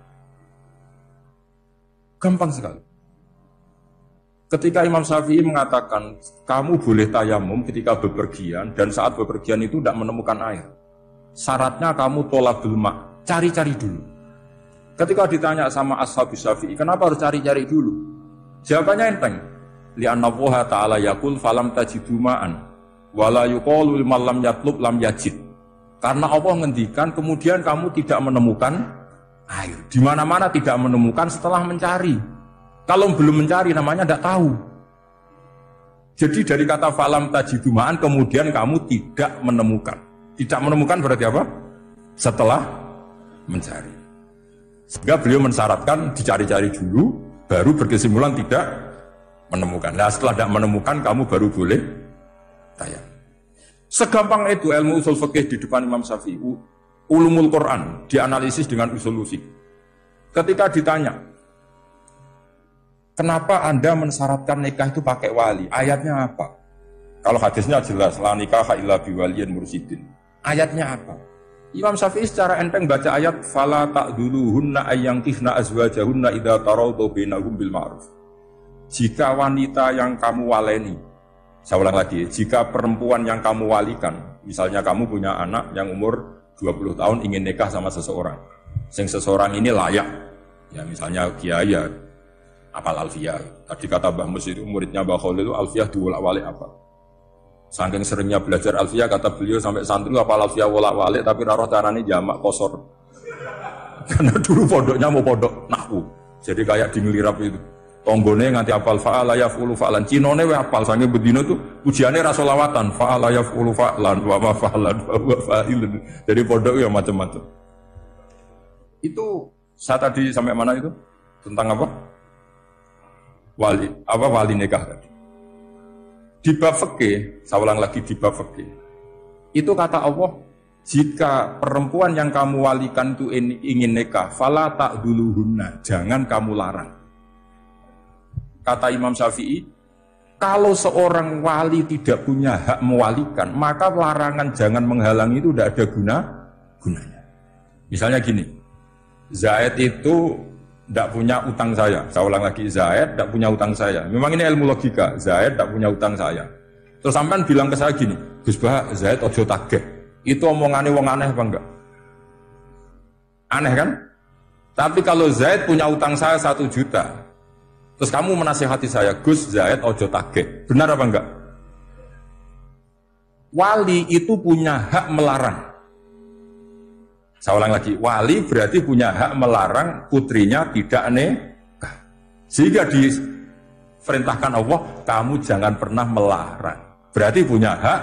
Gampang sekali. Ketika Imam Syafi'i mengatakan, kamu boleh tayamum ketika bepergian, dan saat bepergian itu tidak menemukan air. Syaratnya kamu tolabul ma', cari-cari dulu. Ketika ditanya sama Ashabus Syafi'i, kenapa harus cari-cari dulu? Jawabannya enteng. Li'anna Allah ta'ala yaqul falam tajidu ma'an, wala yuqalu liman lam yatlub lam yajid. Karena Allah ngendikan, kemudian kamu tidak menemukan air. Di mana-mana tidak menemukan setelah mencari. Kalau belum mencari namanya tidak tahu. Jadi dari kata falam tajidumaan kemudian kamu tidak menemukan. Tidak menemukan berarti apa? Setelah mencari. Sehingga beliau mensyaratkan dicari-cari dulu, baru berkesimpulan tidak menemukan. Nah setelah tidak menemukan kamu baru boleh tayang. Segampang itu ilmu usul fikih di depan Imam Syafi'i. Ulumul Quran dianalisis dengan usul fikih. Ketika ditanya, kenapa Anda mensyaratkan nikah itu pakai wali? Ayatnya apa? Kalau hadisnya jelas, la nikaha illa biwaliyin mursyidin. Ayatnya apa? Imam Syafi'i secara enteng baca ayat fala ta'duluhunna ayyankihna azwajahunna idza tarawdu bainahum bil ma'ruf. Jika wanita yang kamu waleni, saya ulang lagi, jika perempuan yang kamu walikan, misalnya kamu punya anak yang umur 20 tahun ingin nikah sama seseorang. Seseorang ini layak. Ya misalnya kiai ya apal Alfiyah. Tadi kata Mbah Mus itu muridnya Mbah Khalil itu Alfiyah diwolak-walik apa. Saking seringnya belajar Alfiyah kata beliau sampai santri apal Alfiyah wolak-walik tapi roh carane jamak kosor. Karena dulu pondoknya mau pondok nahwu. Jadi kayak di ngelirap itu. Tonggone nganti apal fa'ala yaf'ulu fa'lan. Cinone wae apal sange bedino tuh ujiane ra selawatan. Fa'ala yaf'ulu fa'lan wa ma fa'lan wa fa'ilun. Jadi pondok ya macam-macam. Itu saya tadi sampai mana itu? Tentang apa? Wali nikah tadi. Di bab fikih, saya ulang lagi di bab fikih. Itu kata Allah, jika perempuan yang kamu walikan itu ingin nikah, fala ta'duluhunna, jangan kamu larang. Kata Imam Syafi'i, kalau seorang wali tidak punya hak mewalikan, maka larangan jangan menghalangi itu tidak ada gunanya. Misalnya gini, Zaid itu tidak punya utang saya ulang lagi, Zaid tidak punya utang saya. Memang ini ilmu logika, Zaid tidak punya utang saya. Terus sampean bilang ke saya gini, Gus Bah, Zaid ojo tagih. Itu omongannya wong aneh apa enggak? Aneh kan? Tapi kalau Zaid punya utang saya 1 juta, terus kamu menasihati saya, Gus, Zaid ojo tagih. Benar apa enggak? Wali itu punya hak melarang. Saya ulang lagi, wali berarti punya hak melarang putrinya tidak nikah. Sehingga diperintahkan Allah, kamu jangan pernah melarang. Berarti punya hak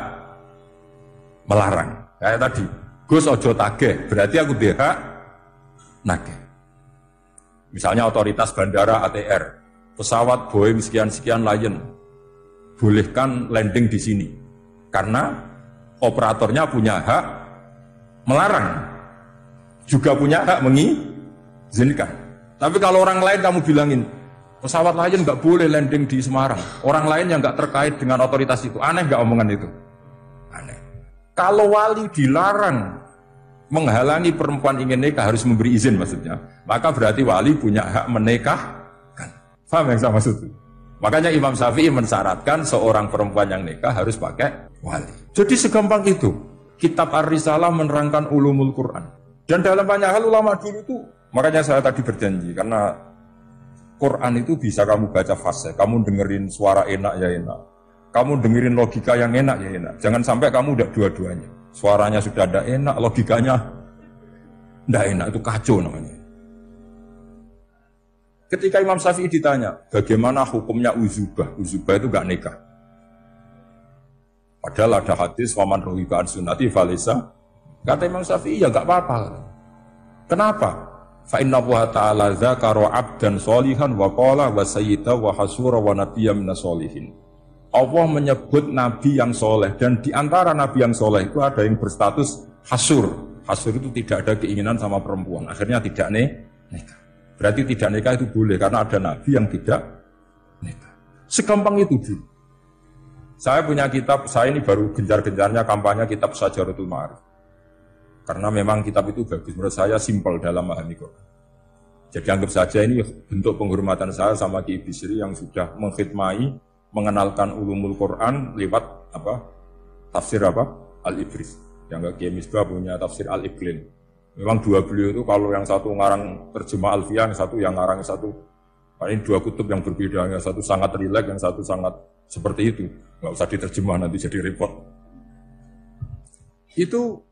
melarang. Kayak tadi, Gus ojo tagih, berarti aku hak nagih. Misalnya otoritas bandara ATR, pesawat Boeing sekian-sekian Lion, bolehkan landing di sini. Karena operatornya punya hak melarang, juga punya hak mengizinkan. Tapi kalau orang lain kamu bilangin, pesawat Lion nggak boleh landing di Semarang, orang lain yang nggak terkait dengan otoritas itu, aneh nggak omongan itu? Aneh. Kalau wali dilarang menghalangi perempuan ingin nikah, harus memberi izin maksudnya, maka berarti wali punya hak menikahkan. Paham yang saya maksud? Makanya Imam Syafi'i mensyaratkan seorang perempuan yang nikah harus pakai wali. Jadi segampang itu. Kitab Ar-Risalah menerangkan ulumul Quran. Dan dalam banyak hal ulama dulu itu, makanya saya tadi berjanji, karena Quran itu bisa kamu baca fase, kamu dengerin suara enak ya enak, kamu dengerin logika yang enak ya enak. Jangan sampai kamu udah dua-duanya. Suaranya sudah ada enak, logikanya tidak enak, itu kacau namanya. Ketika Imam Syafi'i ditanya, bagaimana hukumnya uzubah? Uzubah itu gak nikah. Padahal ada hadis, waman rohiba an sunnati falisa. Kata Imam Syafi'i, ya gak apa-apa. Kenapa? Fa'inna Allah ta'ala zakara abdan solihan wa qala wa sayyida wa hasura wa nabiyya minas solihin. Allah menyebut nabi yang soleh, dan di antara nabi yang soleh itu ada yang berstatus hasur. Hasur itu tidak ada keinginan sama perempuan, akhirnya tidak nikah. Berarti tidak nikah itu boleh karena ada nabi yang tidak nikah. Segampang itu dulu. Saya punya kitab, saya ini baru gencar-gencarnya kampanye kitab Syajaratul Ma'arif. Karena memang kitab itu bagus, menurut saya simpel dalam memahami Quran. Jadi anggap saja ini bentuk penghormatan saya sama Ki Bisri yang sudah mengkhidmai, mengenalkan ulumul Quran lewat tafsir Al-Ibris. Yang Ki Misbah punya tafsir Al-Iqlil. Memang dua beliau itu, kalau yang satu ngarang terjemah Alfiyah, yang satu yang ngarang satu. Ini dua kutub yang berbeda, yang satu sangat rileks, yang satu sangat seperti itu. Nggak usah diterjemah nanti jadi repot. Itu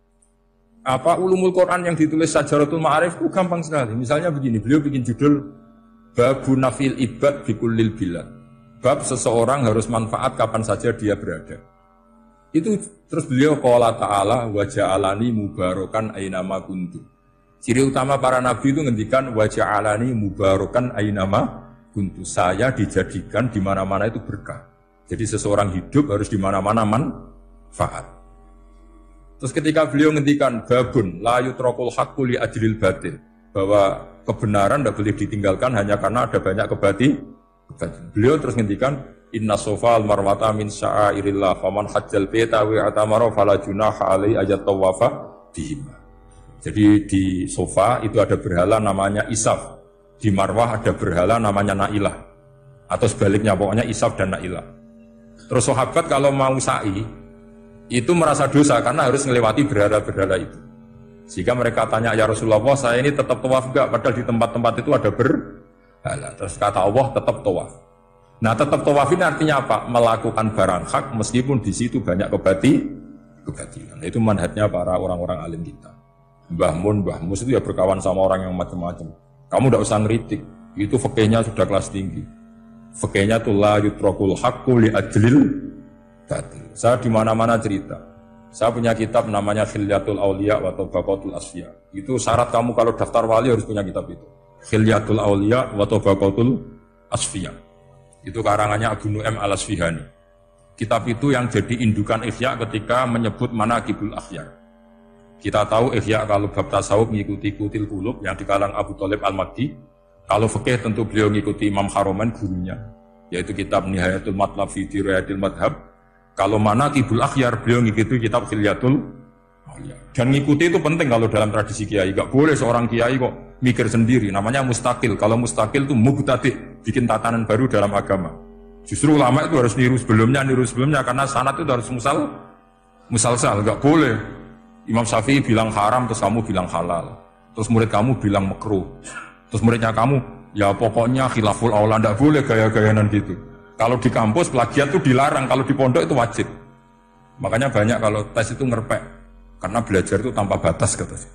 ulumul Quran yang ditulis Syajaratul Ma'arif itu gampang sekali. Misalnya begini, beliau bikin judul Babu Nafil Ibad Bikullil Bilad. Bab seseorang harus manfaat kapan saja dia berada. Itu terus beliau qala ta'ala wa ja'alani mubarakan ainama kuntu. Ciri utama para nabi itu ngendikan wa ja'alani mubarakan ainama kuntu. Saya dijadikan di mana-mana itu berkah. Jadi seseorang hidup harus di mana-mana manfaat. Terus ketika beliau ngendikan babun la yutrakul haqqu li ajlil batil, bahwa kebenaran tidak boleh ditinggalkan hanya karena ada banyak kebatilan. Beliau terus ngendikan inna sofa al-marwata min sya'airillah faman hajjal baita wa atamara fala junaha alai ayat tawafa bihima. Jadi di sofa itu ada berhala namanya Isaf, di Marwah ada berhala namanya Nailah, atau sebaliknya pokoknya Isaf dan Nailah. Terus sahabat kalau mau sa'i itu merasa dosa karena harus melewati berhala-berhala itu. Sehingga mereka tanya, ya Rasulullah, saya ini tetap tawaf enggak? Padahal di tempat-tempat itu ada berhala. Terus kata Allah, tetap tawaf. Nah, tetap tawaf ini artinya apa? Melakukan barang hak meskipun di situ banyak kebatilan. Itu manhajnya para orang-orang alim kita. Mbah Mus itu ya berkawan sama orang yang macam-macam. Kamu tidak usah ngeritik, itu fikihnya sudah kelas tinggi. Fakihnya tuh la yutrakul haqqu li ajlil batil. Saya di mana-mana cerita. Saya punya kitab namanya Khilyatul Auliya wa Tabaqatul Asfiya. Itu syarat kamu kalau daftar wali harus punya kitab itu. Khilyatul Auliya wa Tabaqatul Asfiya. Itu karangannya Abu Nu'aim Al-Asfihani. Kitab itu yang jadi indukan Ihya ketika menyebut manaqibul akhyar. Kita tahu Ihya kalau bab tasawuf mengikuti Kutil Qulub yang dikalang Abu Thalib Al-Makki. Kalau fikih tentu beliau mengikuti Imam Haromen gurunya, yaitu kitab Nihayatul Matlab fi Dirayatil Madhab. Kalau manaqibul akhyar beliau mengikuti kitab Khilyatul Auliya. Dan mengikuti itu penting kalau dalam tradisi kiai. Gak boleh seorang kiai kok mikir sendiri, namanya mustakil. Kalau mustakil itu mubtadi', bikin tatanan baru dalam agama. Justru ulama itu harus niru sebelumnya karena sanad itu harus musalsal. Gak boleh Imam Syafi'i bilang haram terus kamu bilang halal, terus murid kamu bilang makruh, terus muridnya kamu ya pokoknya khilaful aula. Gak boleh gaya-gayaan gitu. Kalau di kampus plagiat itu dilarang, kalau di pondok itu wajib. Makanya banyak kalau tes itu ngerpek, karena belajar itu tanpa batas katanya.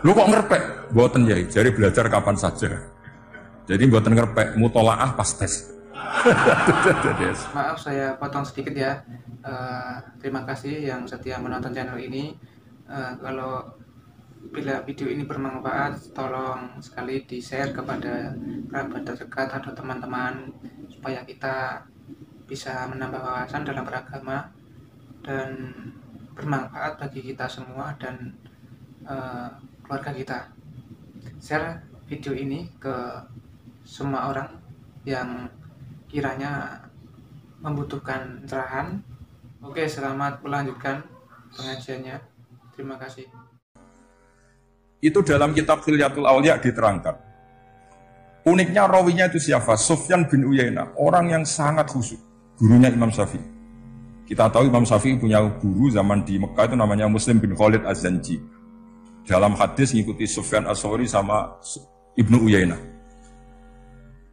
Lu kok ngerpek? Mboten yai, jadi belajar kapan saja. Jadi mboten ngerpek, mutolaah pas tes. Maaf saya potong sedikit ya. Terima kasih yang setia menonton channel ini. Kalau bila video ini bermanfaat, tolong sekali di-share kepada kerabat terdekat atau teman-teman supaya kita bisa menambah wawasan dalam beragama dan bermanfaat bagi kita semua dan keluarga kita. Share video ini ke semua orang yang kiranya membutuhkan cerahan. Oke, selamat melanjutkan pengajiannya. Terima kasih. Itu dalam kitab Khilyatul Auliya diterangkan. Uniknya rawinya itu siapa? Sufyan bin Uyainah, orang yang sangat khusyuk, gurunya Imam Syafi'i. Kita tahu Imam Syafi'i punya guru zaman di Mekah itu namanya Muslim bin Khalid Az-Zanji. Dalam hadis ngikuti Sufyan As-Sawri sama Ibnu Uyainah.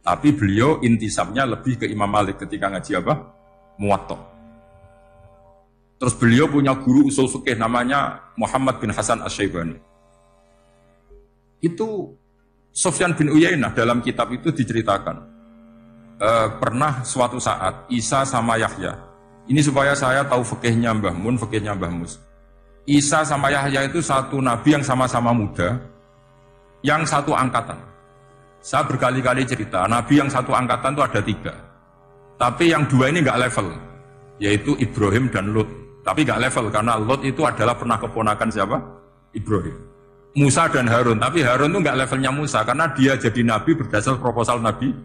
Tapi beliau intisabnya lebih ke Imam Malik ketika ngaji apa? Muwatta. Terus beliau punya guru usul fikih namanya Muhammad bin Hasan Asy-Syaibani. Itu Sufyan bin Uyainah dalam kitab itu diceritakan. Pernah suatu saat Isa sama Yahya. Ini supaya saya tahu fikihnya Mbah Mun, fikihnya Mbah Mus. Isa sama Yahya itu satu nabi yang sama-sama muda, yang satu angkatan. Saya berkali-kali cerita, nabi yang satu angkatan itu ada 3. Tapi yang 2 ini nggak level, yaitu Ibrahim dan Lut. Tapi nggak level karena Lut itu adalah pernah keponakan siapa? Ibrahim. Musa dan Harun, tapi Harun itu nggak levelnya Musa karena dia jadi nabi berdasar proposal Nabi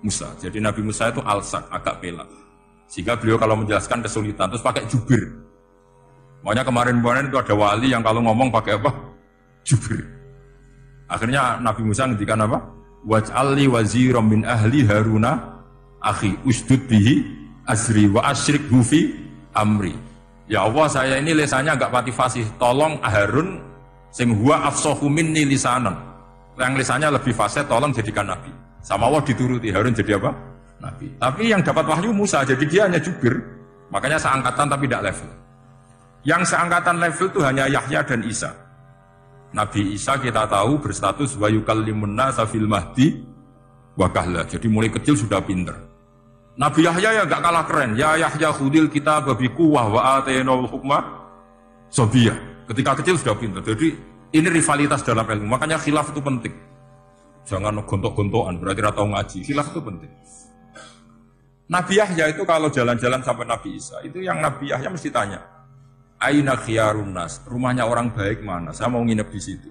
Musa. Jadi Nabi Musa itu alsak, agak pelak. Sehingga beliau kalau menjelaskan kesulitan terus pakai jubir. Makanya kemarin-kemarin itu ada wali yang kalau ngomong pakai apa? Jubir. Akhirnya Nabi Musa ngendikan apa? Waj'alli waziran min ahli Haruna akhi usdud bihi azri wa asyrikhu fi amri. Ya Allah, saya ini lisannya agak pati fasih. Tolong Harun sing huwa afsahu minni lisanan. Yang lisannya lebih fasih tolong jadikan nabi. Sama Allah dituruti, Harun jadi apa? Nabi. Tapi yang dapat wahyu Musa, jadi dia hanya jubir. Makanya seangkatan tapi tidak level. Yang seangkatan level itu hanya Yahya dan Isa. Nabi Isa kita tahu berstatus wa yukallimun nasa fil mahdi wa kahla. Jadi mulai kecil sudah pinter. Nabi Yahya ya gak kalah keren. Ya Yahya khudil kitab bi quwwah wa atainal hukma sabiyah. Ketika kecil sudah pintar. Jadi ini rivalitas dalam ilmu. Makanya khilaf itu penting. Jangan gontok-gontokan, berarti tahu ngaji. Khilaf itu penting. Nabi Yahya itu kalau jalan-jalan sampai Nabi Isa, itu yang Nabi Yahya mesti tanya, Aina khiyarun nas, rumahnya orang baik mana? Saya mau nginep di situ.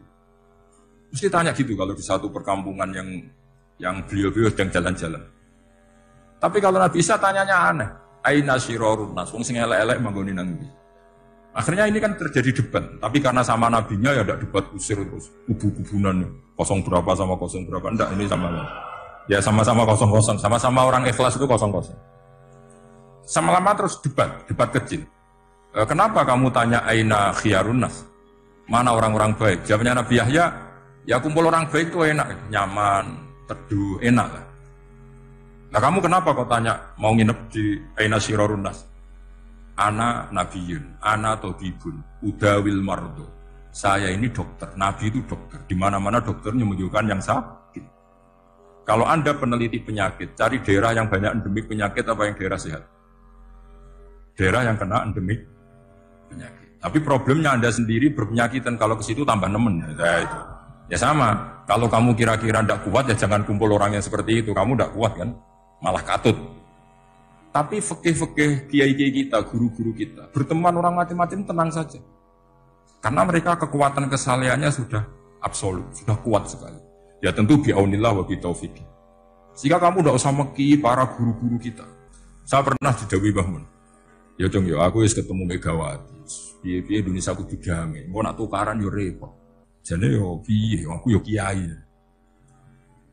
Mesti tanya gitu kalau di satu perkampungan yang beliau-beliau sedang jalan-jalan. Tapi kalau Nabi Isa tanyanya aneh. Aina syirarun nas, wong sing elek-elek manggoni nang ndi? Akhirnya ini kan terjadi debat, tapi karena sama nabinya ya tidak debat kusir terus kubu-kubunan 0 berapa sama 0 berapa, enggak, ini sama ya sama-sama 0-0, sama-sama orang ikhlas itu 0-0. Sama lama terus debat kecil. Kenapa kamu tanya aina khiyarun nas? Mana orang-orang baik? Jawabnya Nabi Yahya, ya kumpul orang baik itu enak, nyaman, teduh, enak lah. Nah kamu kenapa kau tanya mau nginep di aina syirarun nas? Ana nabiyun, ana tobibun, udawil mardo. Saya ini dokter, nabi itu dokter. Di mana-mana dokternya menunjukkan yang sakit. Kalau Anda peneliti penyakit, cari daerah yang banyak endemik penyakit apa yang daerah sehat? Daerah yang kena endemik penyakit. Tapi problemnya Anda sendiri berpenyakitan, kalau ke situ tambah nemen. Ya, itu. Ya sama, kalau kamu kira-kira tidak kuat ya jangan kumpul orang yang seperti itu. Kamu tidak kuat kan, malah katut. Tapi fikih-fikih kiai-kiai kita, guru-guru kita, berteman orang macam-macam tenang saja. Karena mereka kekuatan kesalehannya sudah absolut, sudah kuat sekali. Ya tentu bi'aunillah wa bitaufiq. Sehingga kamu tidak usah meki para guru-guru kita. Saya pernah didhawuhi Mbah Mun. Ya dong ya, aku wis ketemu Megawati. Piye-piye Indonesia kudu damai. Engko nak tukaran yo repot. Jane yo piye, aku yo kiai.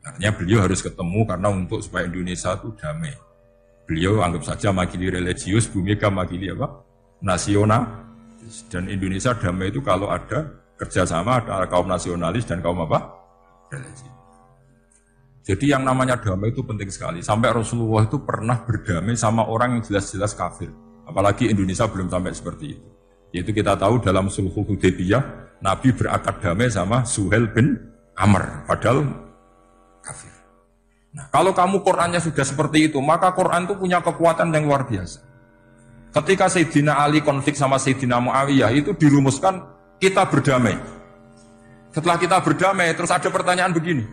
Artinya beliau harus ketemu karena untuk supaya Indonesia itu damai. Beliau anggap saja makili religius, Bu Mega makili apa? Nasional. Dan Indonesia damai itu kalau ada kerjasama antara kaum nasionalis dan kaum apa? Religi. Jadi yang namanya damai itu penting sekali. Sampai Rasulullah itu pernah berdamai sama orang yang jelas-jelas kafir. Apalagi Indonesia belum sampai seperti itu. Yaitu kita tahu dalam Sulhul Hudaybiyah, Nabi berakad damai sama Suhail bin Amr, padahal kafir. Nah, kalau kamu Qur'annya sudah seperti itu, maka Qur'an itu punya kekuatan yang luar biasa. Ketika Sayyidina Ali konflik sama Sayyidina Muawiyah, itu dirumuskan kita berdamai. Setelah kita berdamai, terus ada pertanyaan begini.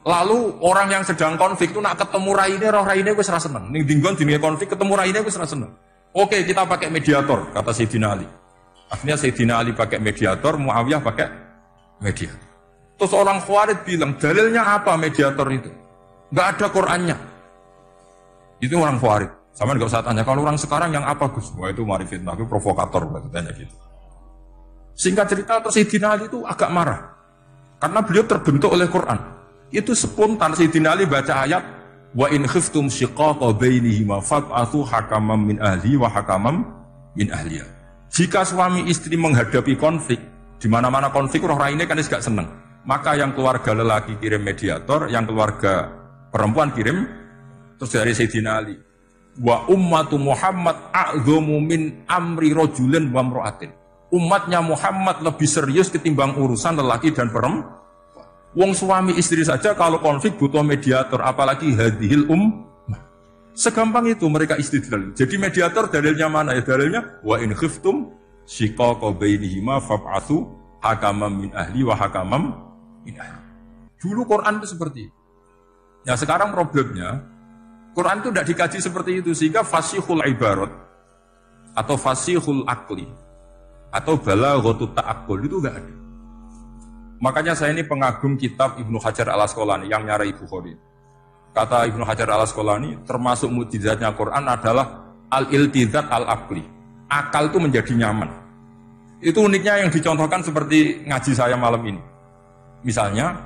Lalu orang yang sedang konflik itu nak ketemu raine, roh raine wis ra seneng. Ning dinggon dine konflik ketemu raine wis ra seneng. Oke, kita pakai mediator, kata Sayyidina Ali. Akhirnya Sayyidina Ali pakai mediator, Muawiyah pakai mediator. Terus orang Khawarij bilang, dalilnya apa mediator itu? Nggak ada Qur'annya. Itu orang Khawarij. Sama nggak usah tanya, kalau orang sekarang yang apa Gus? Wah itu mari fitnah, itu provokator, katanya gitu. Singkat cerita, terus Sayyidina Ali itu agak marah. Karena beliau terbentuk oleh Qur'an. Itu spontan Sayyidina Ali baca ayat, wa in khiftum shiqaqa bainihima fab'athu hakaman min ahli wa hakaman min ahliya. Jika suami istri menghadapi konflik, di mana-mana konflik roh raine kan gak seneng. Maka yang keluarga lelaki kirim mediator, yang keluarga perempuan kirim. Terus dari Sayyidina Ali, wa ummatu Muhammad a'dhamu min amri rajulin wa imra'atin. Umatnya Muhammad lebih serius ketimbang urusan lelaki dan perempuan. Wong suami istri saja kalau konflik butuh mediator, apalagi hadhil segampang itu mereka istidlal. Jadi mediator dalilnya mana ya? Dalilnya wa in khiftum shiqaqa bainihima fab'athu hakaman min ahli wa hakaman min ahli. Dulu Quran itu seperti itu. Ya sekarang problemnya Quran itu tidak dikaji seperti itu, sehingga fasihul ibarat atau fasihul akli atau balaghatut ta'aqqul itu enggak ada. Makanya saya ini pengagum kitab Ibnu Hajar al-Asqalani yang nyarai Bukhari. Kata Ibnu Hajar al-Asqalani, termasuk mukjizatnya Quran adalah al-iltizat al-aqli. Akal itu menjadi nyaman. Itu uniknya yang dicontohkan seperti ngaji saya malam ini. Misalnya,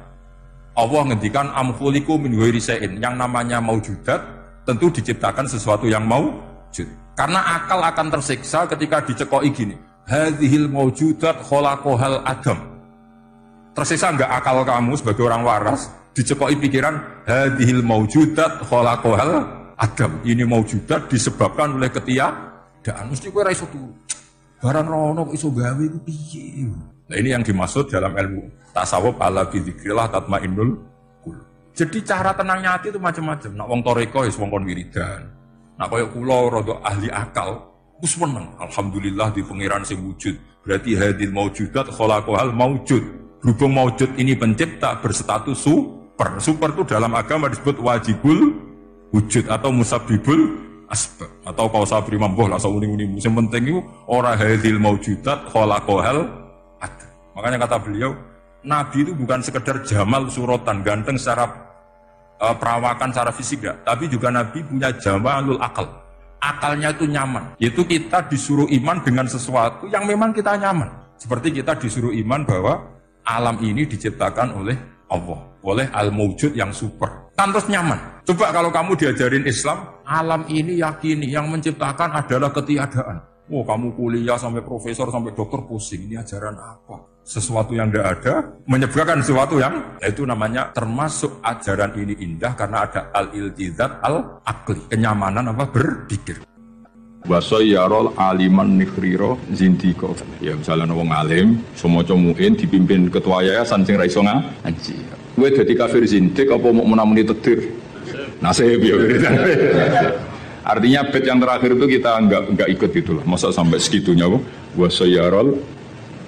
Allah ngendikan amkhuliku min ghairi syai'in, yang namanya maujudat tentu diciptakan sesuatu yang maujud. Karena akal akan tersiksa ketika dicekoi gini. Hadhil maujudat khalaqahal adam. Tersiksa enggak akal kamu sebagai orang waras dicekoi pikiran hadhil maujudat khalaqahal adam. Ini maujudat disebabkan oleh ketiadaan. Mesti kowe ra iso turu. Barang rono iso gawe ku piye. Nah ini yang dimaksud dalam ilmu tasawuf ala bi dzikrillah tatmainnul qulub. Jadi cara tenangnya hati itu macam-macam. Nak wong toreko wis wong kon wiridan. Nak koyo kula rada ahli akal, wis meneng. Alhamdulillah di pangeran sing wujud. Berarti hadhil maujudat khalaqahal maujud. Berhubung maujud ini pencipta berstatus super. Super itu dalam agama disebut wajibul wujud atau musabbibul asbab atau kausa primamboh lah sauning-uning. Yang penting itu ora hadhil maujudat khalaqahal ada. Makanya kata beliau, Nabi itu bukan sekedar jamal suratan, ganteng secara perawakan, secara fisik ya, tapi juga Nabi punya jamalul akal. Akalnya itu nyaman. Yaitu kita disuruh iman dengan sesuatu yang memang kita nyaman. Seperti kita disuruh iman bahwa alam ini diciptakan oleh Allah, oleh al-mawjud yang super. Kan terus nyaman. Coba kalau kamu diajarin Islam, alam ini yakini yang menciptakan adalah ketiadaan. Oh, kamu kuliah sampai profesor, sampai dokter pusing. Ini ajaran apa? Sesuatu yang tidak ada, menyebabkan sesuatu yang, itu namanya termasuk ajaran ini indah karena ada al-iltizat al-akli. Kenyamanan apa? Berpikir. Wasoyarol aliman nikhriro zindiko. Ya misalnya wong alim, semua muin dipimpin ketua yayasan sing ra iso ngaji. Kowe dadi kafir zindik apa mau menamuni takdir? Nasib ya. Artinya bait yang terakhir itu kita enggak ikut itulah. Masa sampai segitunya kok. Wa sayyarul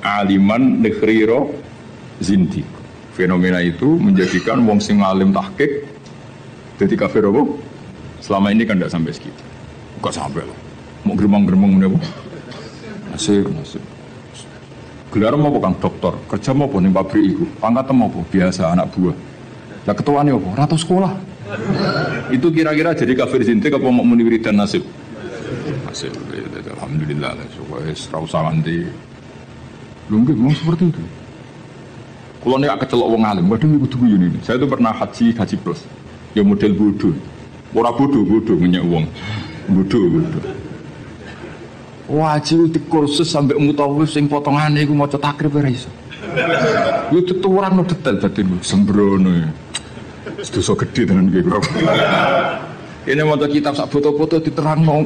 aliman nikhriro zindik. Fenomena itu menjadikan wong sing alim tahqiq dadi kafir apa? Selama ini kan enggak sampai segitu. Kok sampai loh. Mau geremang-geremang ngene apa? Nasib. Gelar apa Kang dokter? Kerja apa ning pabrik iku? Pangkat apa? Biasa anak buah. Lah ketuane apa? Ratu sekolah. Itu kira-kira jadi kafir zindik apa mau muni wiridan nasib? Nasib. Alhamdulillah lah. Wis ra usah nganti. Lho nggih mau seperti itu. Kalau nek kecelok wong alim, waduh iku kudu ini. Saya itu pernah haji plus. Ya model bodoh. Ora bodoh menyek wong. Bodoh. Wajib di kursus sampai mutawif sing potongane iku maca takrib ora iso. Yo tuturan no detail batin sembrono. Dosa gede tenan iki kok. Ini maca kitab sak foto-foto diterangno.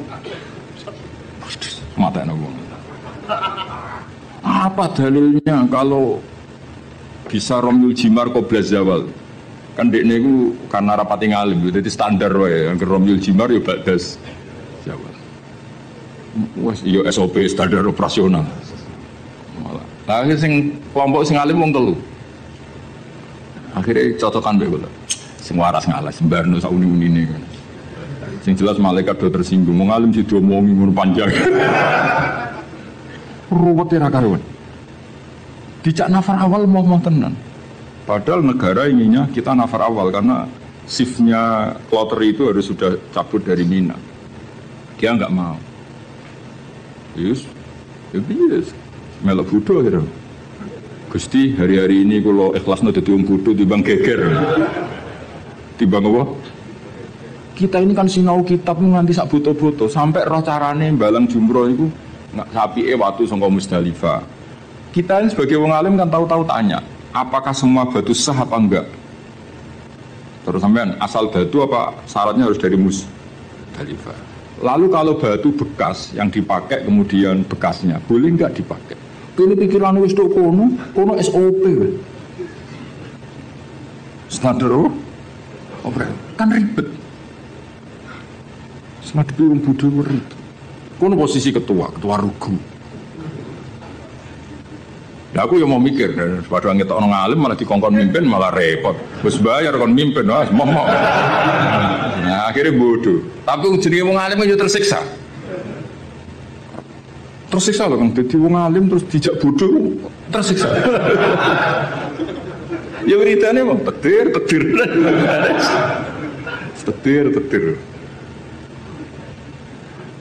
Matane wong. Apa dalilnya kalau bisa Romyul Jimar qobla zawal? Kan dekne iku karena rapati ngalim jadi standar wae. Romyul Jimar yo badas zawal. Wes yo SOP standar operasional. Malah. Lah sing kelompok sing alim wong telu. Akhirnya cocokan mbek kula. Sing waras ngalah sembarno sak uni-unine. Sing jelas malaikat do tersinggung, wong alim sing diomongi ngono panjang. Ruwet ra karuan. Dijak nafar awal mau tenan. Padahal negara inginnya kita nafar awal karena shiftnya kloter itu harus sudah cabut dari Mina. Dia nggak mau. Yes, melok bodoh gitu. Gusti hari-hari ini kalau ikhlasnya dadi wong bodoh timbang geger. Timbang apa? Kita ini kan sinau kitab nganti sak boto-boto sampai roh carane balang jumroh itu nggak sapike watu saka Musdalifah. Kita ini sebagai wong alim kan tahu-tahu tanya, apakah semua batu sah apa enggak? Terus sampean asal batu apa syaratnya harus dari Musdalifah? Lalu kalau batu bekas yang dipakai kemudian bekasnya boleh enggak dipakai? Ini pikiran wis tok kono SOP. Standar kan ribet. Ngadepi wong bodho ribet. Kono posisi ketua rugu. Lah aku yang mau mikir, padahal ngetok orang alim malah dikongkon mimpin malah repot. Wis bayar kon mimpin, wah momok. Nah akhirnya bodoh. Tapi jenenge wong alim yo tersiksa. Tersiksa loh kan, jadi wong alim terus dijak bodoh, tersiksa. Ya beritanya bang, tetir.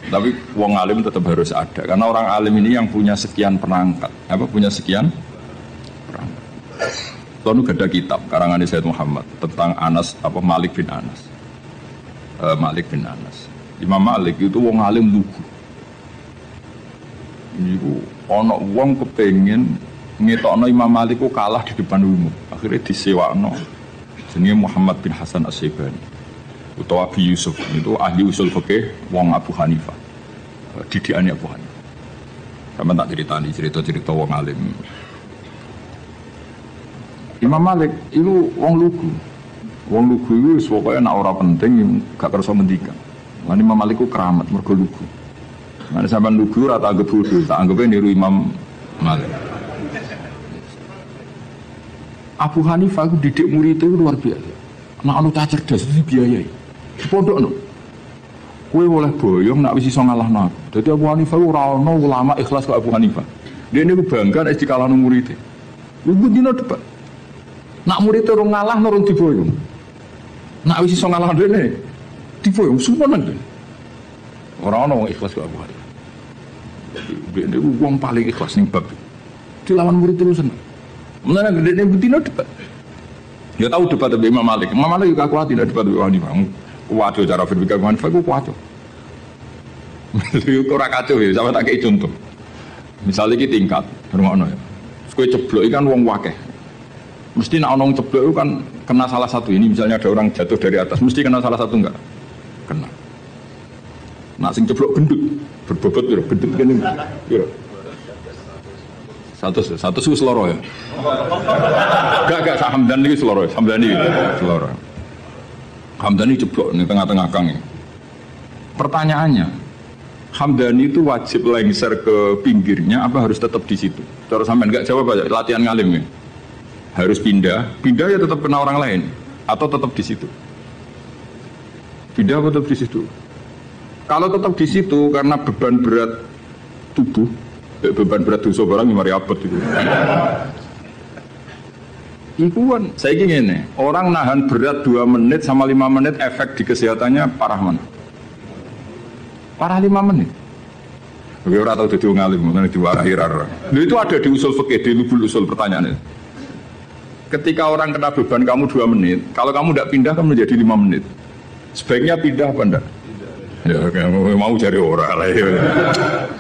Tapi wong alim tetap harus ada karena orang alim ini yang punya sekian perangkat, punya sekian perangkat. Lalu ada kitab karangan Sayyid Muhammad tentang Malik bin Anas. Malik bin Anas. Imam Malik itu wong alim lugu. Niku ana wong kepengin ngetokno Imam Malik ku kalah di depan umum. Akhirnya disewakno jenenge Muhammad bin Hasan As-Syaibani utawa Abi Yusuf. Itu ahli usul fikih wong Abu Hanifah. Didikane Abu Hanifah. Sampe tak ceritani cerita-cerita wong alim. Imam Malik itu wong lugu. Wong lugu itu pokoknya nak ora penting gak kersa ngendikan. Lan Imam Malik ku keramat mergo lugu. Mana sampean lugu ora tak anggap bodoh, tak anggapnya niru Imam Malik. Abu Hanifah itu didik murid itu luar biasa. Nak anu cah cerdas itu biayai. Di pondok no. Kowe oleh boyong nak wis iso ngalahno aku. Dadi Abu Hanifah ora ono ulama ikhlas kok Abu Hanifah. Dia ini bangga nek dikalahno murid. Iku dino debat. Nak murid ora ngalah nurun diboyong. Nak wis iso ngalahno dene diboyong sumpenen. Ora ono wong ikhlas kok Abu Hanifah. Dia uang paling ikhlas ning bab. Dilawan murid terus seneng. Mulane gede bedino debat. Ya tahu debat dengan Imam Malik. Imam Malik juga kuat tidak debat dengan Hanifah. Kuat cara berpikir Hanifah ku kuat. Itu ora kacau ya, sama tak kei contoh. Misalnya iki tingkat, ngono ya. Kowe ceblok ikan wong wakeh. Mesti nek ana wong ceblok itu kan kena salah satu. Ini misalnya ada orang jatuh dari atas, mesti kena salah satu enggak? Kena. Nak sing ceblok gendut, berbobot piro? Gendut kene. Piro? Satu seloro ya. Gak Hamdani iki seloro, Hamdani seloro. Hamdani jeblok di tengah-tengah kang. Pertanyaannya, Hamdani itu wajib lengser ke pinggirnya apa harus tetap di situ? Kalau sampean nggak jawab aja, latihan ngalim ya. Harus pindah ya tetap kena orang lain atau tetap di situ? Pindah atau tetap di situ? Kalau tetap di situ karena beban berat tubuh, beban berat dosa barang mari abot itu. Iku kan saya ingin orang nahan berat 2 menit sama 5 menit efek di kesehatannya parah mana? Parah 5 menit. Oke, ora tau dadi wong alim ngono diwarahi ra. Lho itu ada di usul fikih, di lubul usul pertanyaannya. Ketika orang kena beban kamu 2 menit, kalau kamu tidak pindah kan menjadi 5 menit. Sebaiknya pindah apa enggak? Ya kamu mau cari orang lah ya.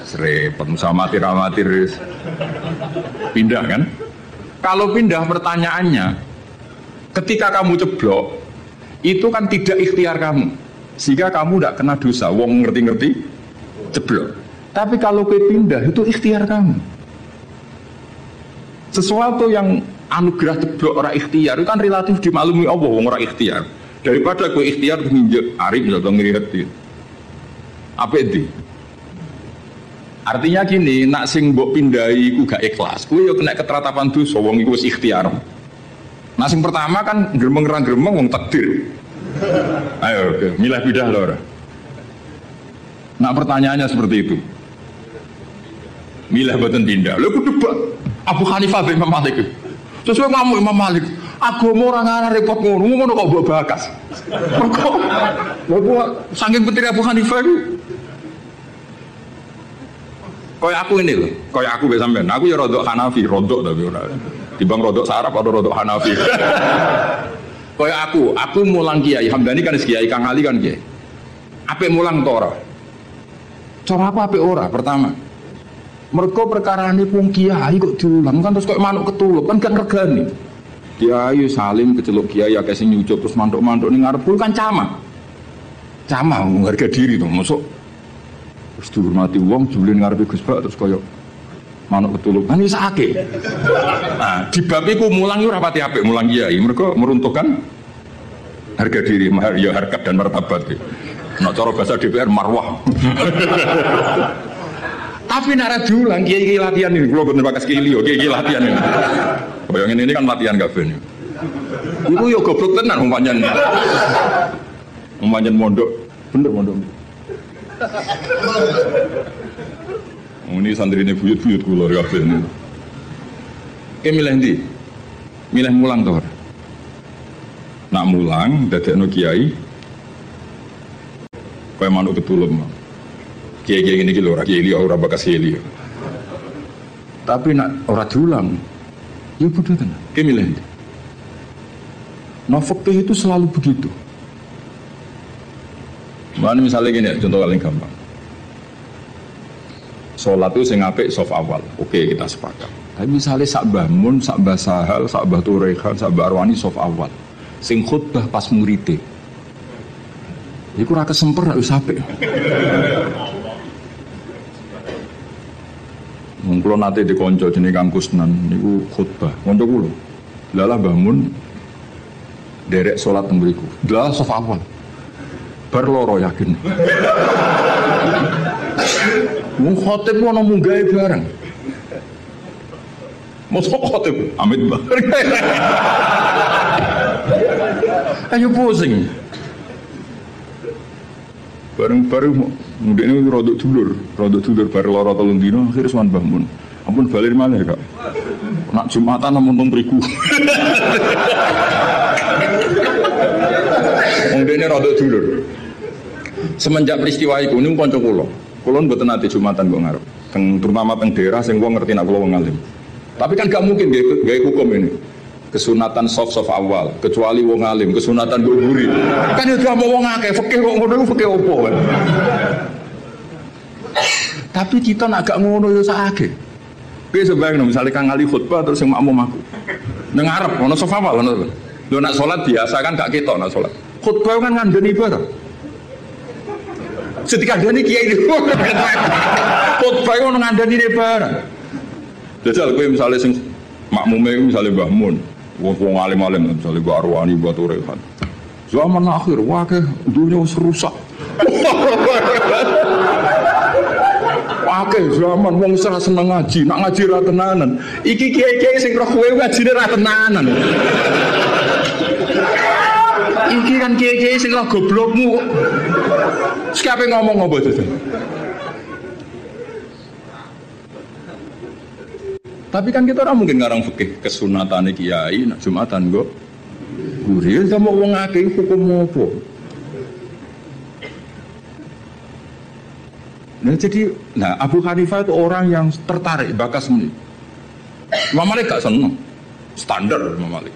Serempet sama amatir pindah kan? Kalau pindah pertanyaannya, ketika kamu ceblok, itu kan tidak ikhtiar kamu, sehingga kamu tidak kena dosa. Wong ngerti-ngerti ceblok. Tapi kalau kue pindah itu ikhtiar kamu. Sesuatu yang anugerah ceblok orang ikhtiar itu kan relatif dimaklumi Allah wong orang ikhtiar. Daripada kue ikhtiar menginjak arif atau ngelihat apa itu? Artinya gini, nak sing mbok pindahi ku gak ikhlas, kuwi yo kena keteratapan dosa wong iku wis ikhtiar. Nah sing pertama kan gremeng-gremeng wong takdir. Ayo, oke, milah pindah lho ora. Nah pertanyaannya seperti itu. Milah boten pindah. Lho ku debat Abu Hanifah bin Imam Malik. Terus kowe ngomong Imam Malik, agama ora ngara repot ngono kok mbok bakas. Kok saking penting Abu Hanifah iku kaya aku ini loh, kaya aku bisa sampean. Aku ya rodok Hanafi, rodok tapi ora. Timbang rodok Sarap atau rodok Hanafi. Kaya aku mulang kiai. Hamdani kan kiai, Kang Ali kan kiai. Apik mulang to ora? Cara aku apik ora? Pertama, mergo perkarane wong kiai kok diulang kan terus kok manuk ketulup kan gak regani. Kiai salim keceluk kiai akeh sing nyucup terus mantuk-mantuk ning ngarep kan camah. Camah harga diri to, mosok terus dihormati wong julin ngarepe Gus Bak terus kaya manuk ketulup kan wis akeh. Nah, di bab iku mulang ora pati apik mulang kiai, mergo meruntuhkan harga diri, ya harkat dan martabat. Nek cara bahasa DPR marwah. Tapi nek diulang kiai latihan ini, kula boten bakas kiai liya, kiai latihan ini. Kaya ngene ini kan latihan gak ben. Iku yo goblok tenan wong pancen. Wong pancen mondok, bener mondok. Ini santri ini buyut-buyut kula kabeh ini. Oke milih ndi? Milih mulang to. Nak mulang dadekno kiai kaya manuk ketulup. Kiai-kiai ngene iki lho ora kiai ora bakas kiai. Tapi nak ora diulang ya bodoh tenan. Oke milih ndi? Nah fikih itu selalu begitu. Mana misalnya gini, contoh paling gampang. Sholat itu sing apik soft awal, oke kita sepakat. Tapi misalnya sak bangun, sak basahal, sak batu rehan, sak barwani soft awal. Sing khutbah pas murite. Iku ora kesemper nek wis apik. Wong kula nate dikonco jenenge Kang Kusnan niku khutbah. Kanca kula. Lalah bangun derek sholat teng mriku. Lah soft awal. Bar loro yakin. Wong khotib ono munggahe bareng. Mosok khotib amit bareng. Ayo pusing. Bareng-bareng ndekne rodok dulur bar loro 3 dina akhire sowan Mbah Mun. Ampun balik maneh, Kak. Nak Jumatan namun terigu. Wong dene rodok dulur. Semenjak peristiwa itu ini kanca kula mboten nate Jumatan kok ngarep. Terutama teng daerah sing wong ngerti nek kula wong alim. Tapi kan gak mungkin gawe hukum ini. Kesunatan soft awal, kecuali wong alim, kesunatan go guri. Kan yo gak mau wong akeh, fikih kok ngono fikih opo kan. Tapi kita nak gak ngono yo sakake. Piye sebayangno misale Kang Ali khutbah terus sing makmum aku. Nang ngarep ono soft awal ngono. Lho nak salat biasa kan gak ketok nak salat. Khutbah kan ngandani ibadah. Setika dani kiai ini khutbah itu ngandani ini barang. Jajal kowe misale sing makmume misale Mbah Mun, wong alim-alim misale Mbah Arwani, Mbah Turehan. Zaman akhir wae dunia wis rusak. Wae zaman wong ora seneng ngaji, nak ngaji ra tenanan. Iki kiai-kiai sing roh kowe ngajine ra tenanan. Iki kan kiai-kiai sing roh goblokmu. Sikape ngomong apa to? Tapi kan kita orang mungkin ngarang fikih kesunatan kiai, nak Jumatan kok. Gurih sama wong akeh hukum apa? Nah jadi, Abu Hanifah itu orang yang tertarik bakas ini. Imam Malik gak seneng, standar Imam Malik.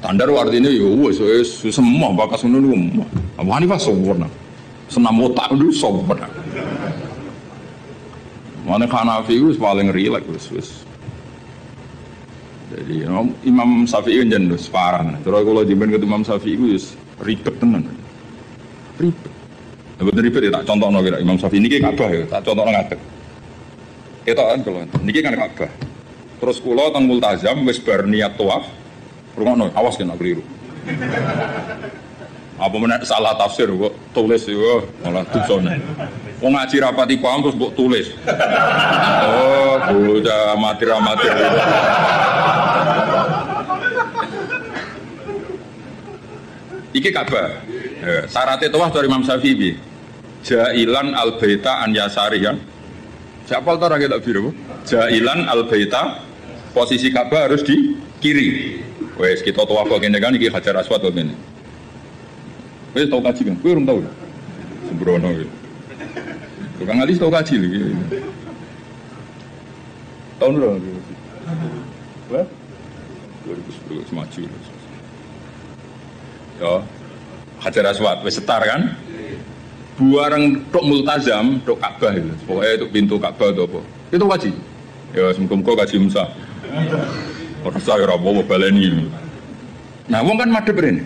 Standar artinya ya wes semua bakas ini semua. Abu Hanifah sempurna, senam otak itu sempurna. Mana Hanafi itu paling rileks wis. Jadi Imam Syafi'i kan jendos parah. Terus kalau dimen ke Imam Syafi'i itu ribet tenan. Ribet. Betul ribet ya tak contohno kira Imam Syafi'i niki Ka'bah ya, tak contohno ngadeg. Ketok kan kalau niki kan Ka'bah. Terus kula teng Multazam wis bar niat tawaf. Rungokno, awas kena keliru. Apa menek salah tafsir kok tulis yo malah dosane. Wong ngaji rapati paham terus mbok tulis. Oh, udah amatir-amatir. Iki Ka'bah. Syaratnya tawaf dari Imam Syafi'i. Jailan al-baita an yasari kan. Siapa tahu orang kita biru? Jailan al-baita posisi Ka'bah harus di kiri. Wes kita tawaf kok ngene kan iki Hajar Aswad kok ngene. Wes tau kaji kan? Kowe urung tau. Sembrono iki. Tukang alis tau kaji lagi. Tahun berapa? Wah? 2010 semaju. Ya, Hajar Aswad, wis setar kan? Buareng tok Multazam, tok Ka'bah itu. Pokoknya itu pintu Ka'bah atau apa. Itu kaji. Ya, semoga kaji Musa. Orang saya rapopo baleni. Nah, wong kan madhep rene.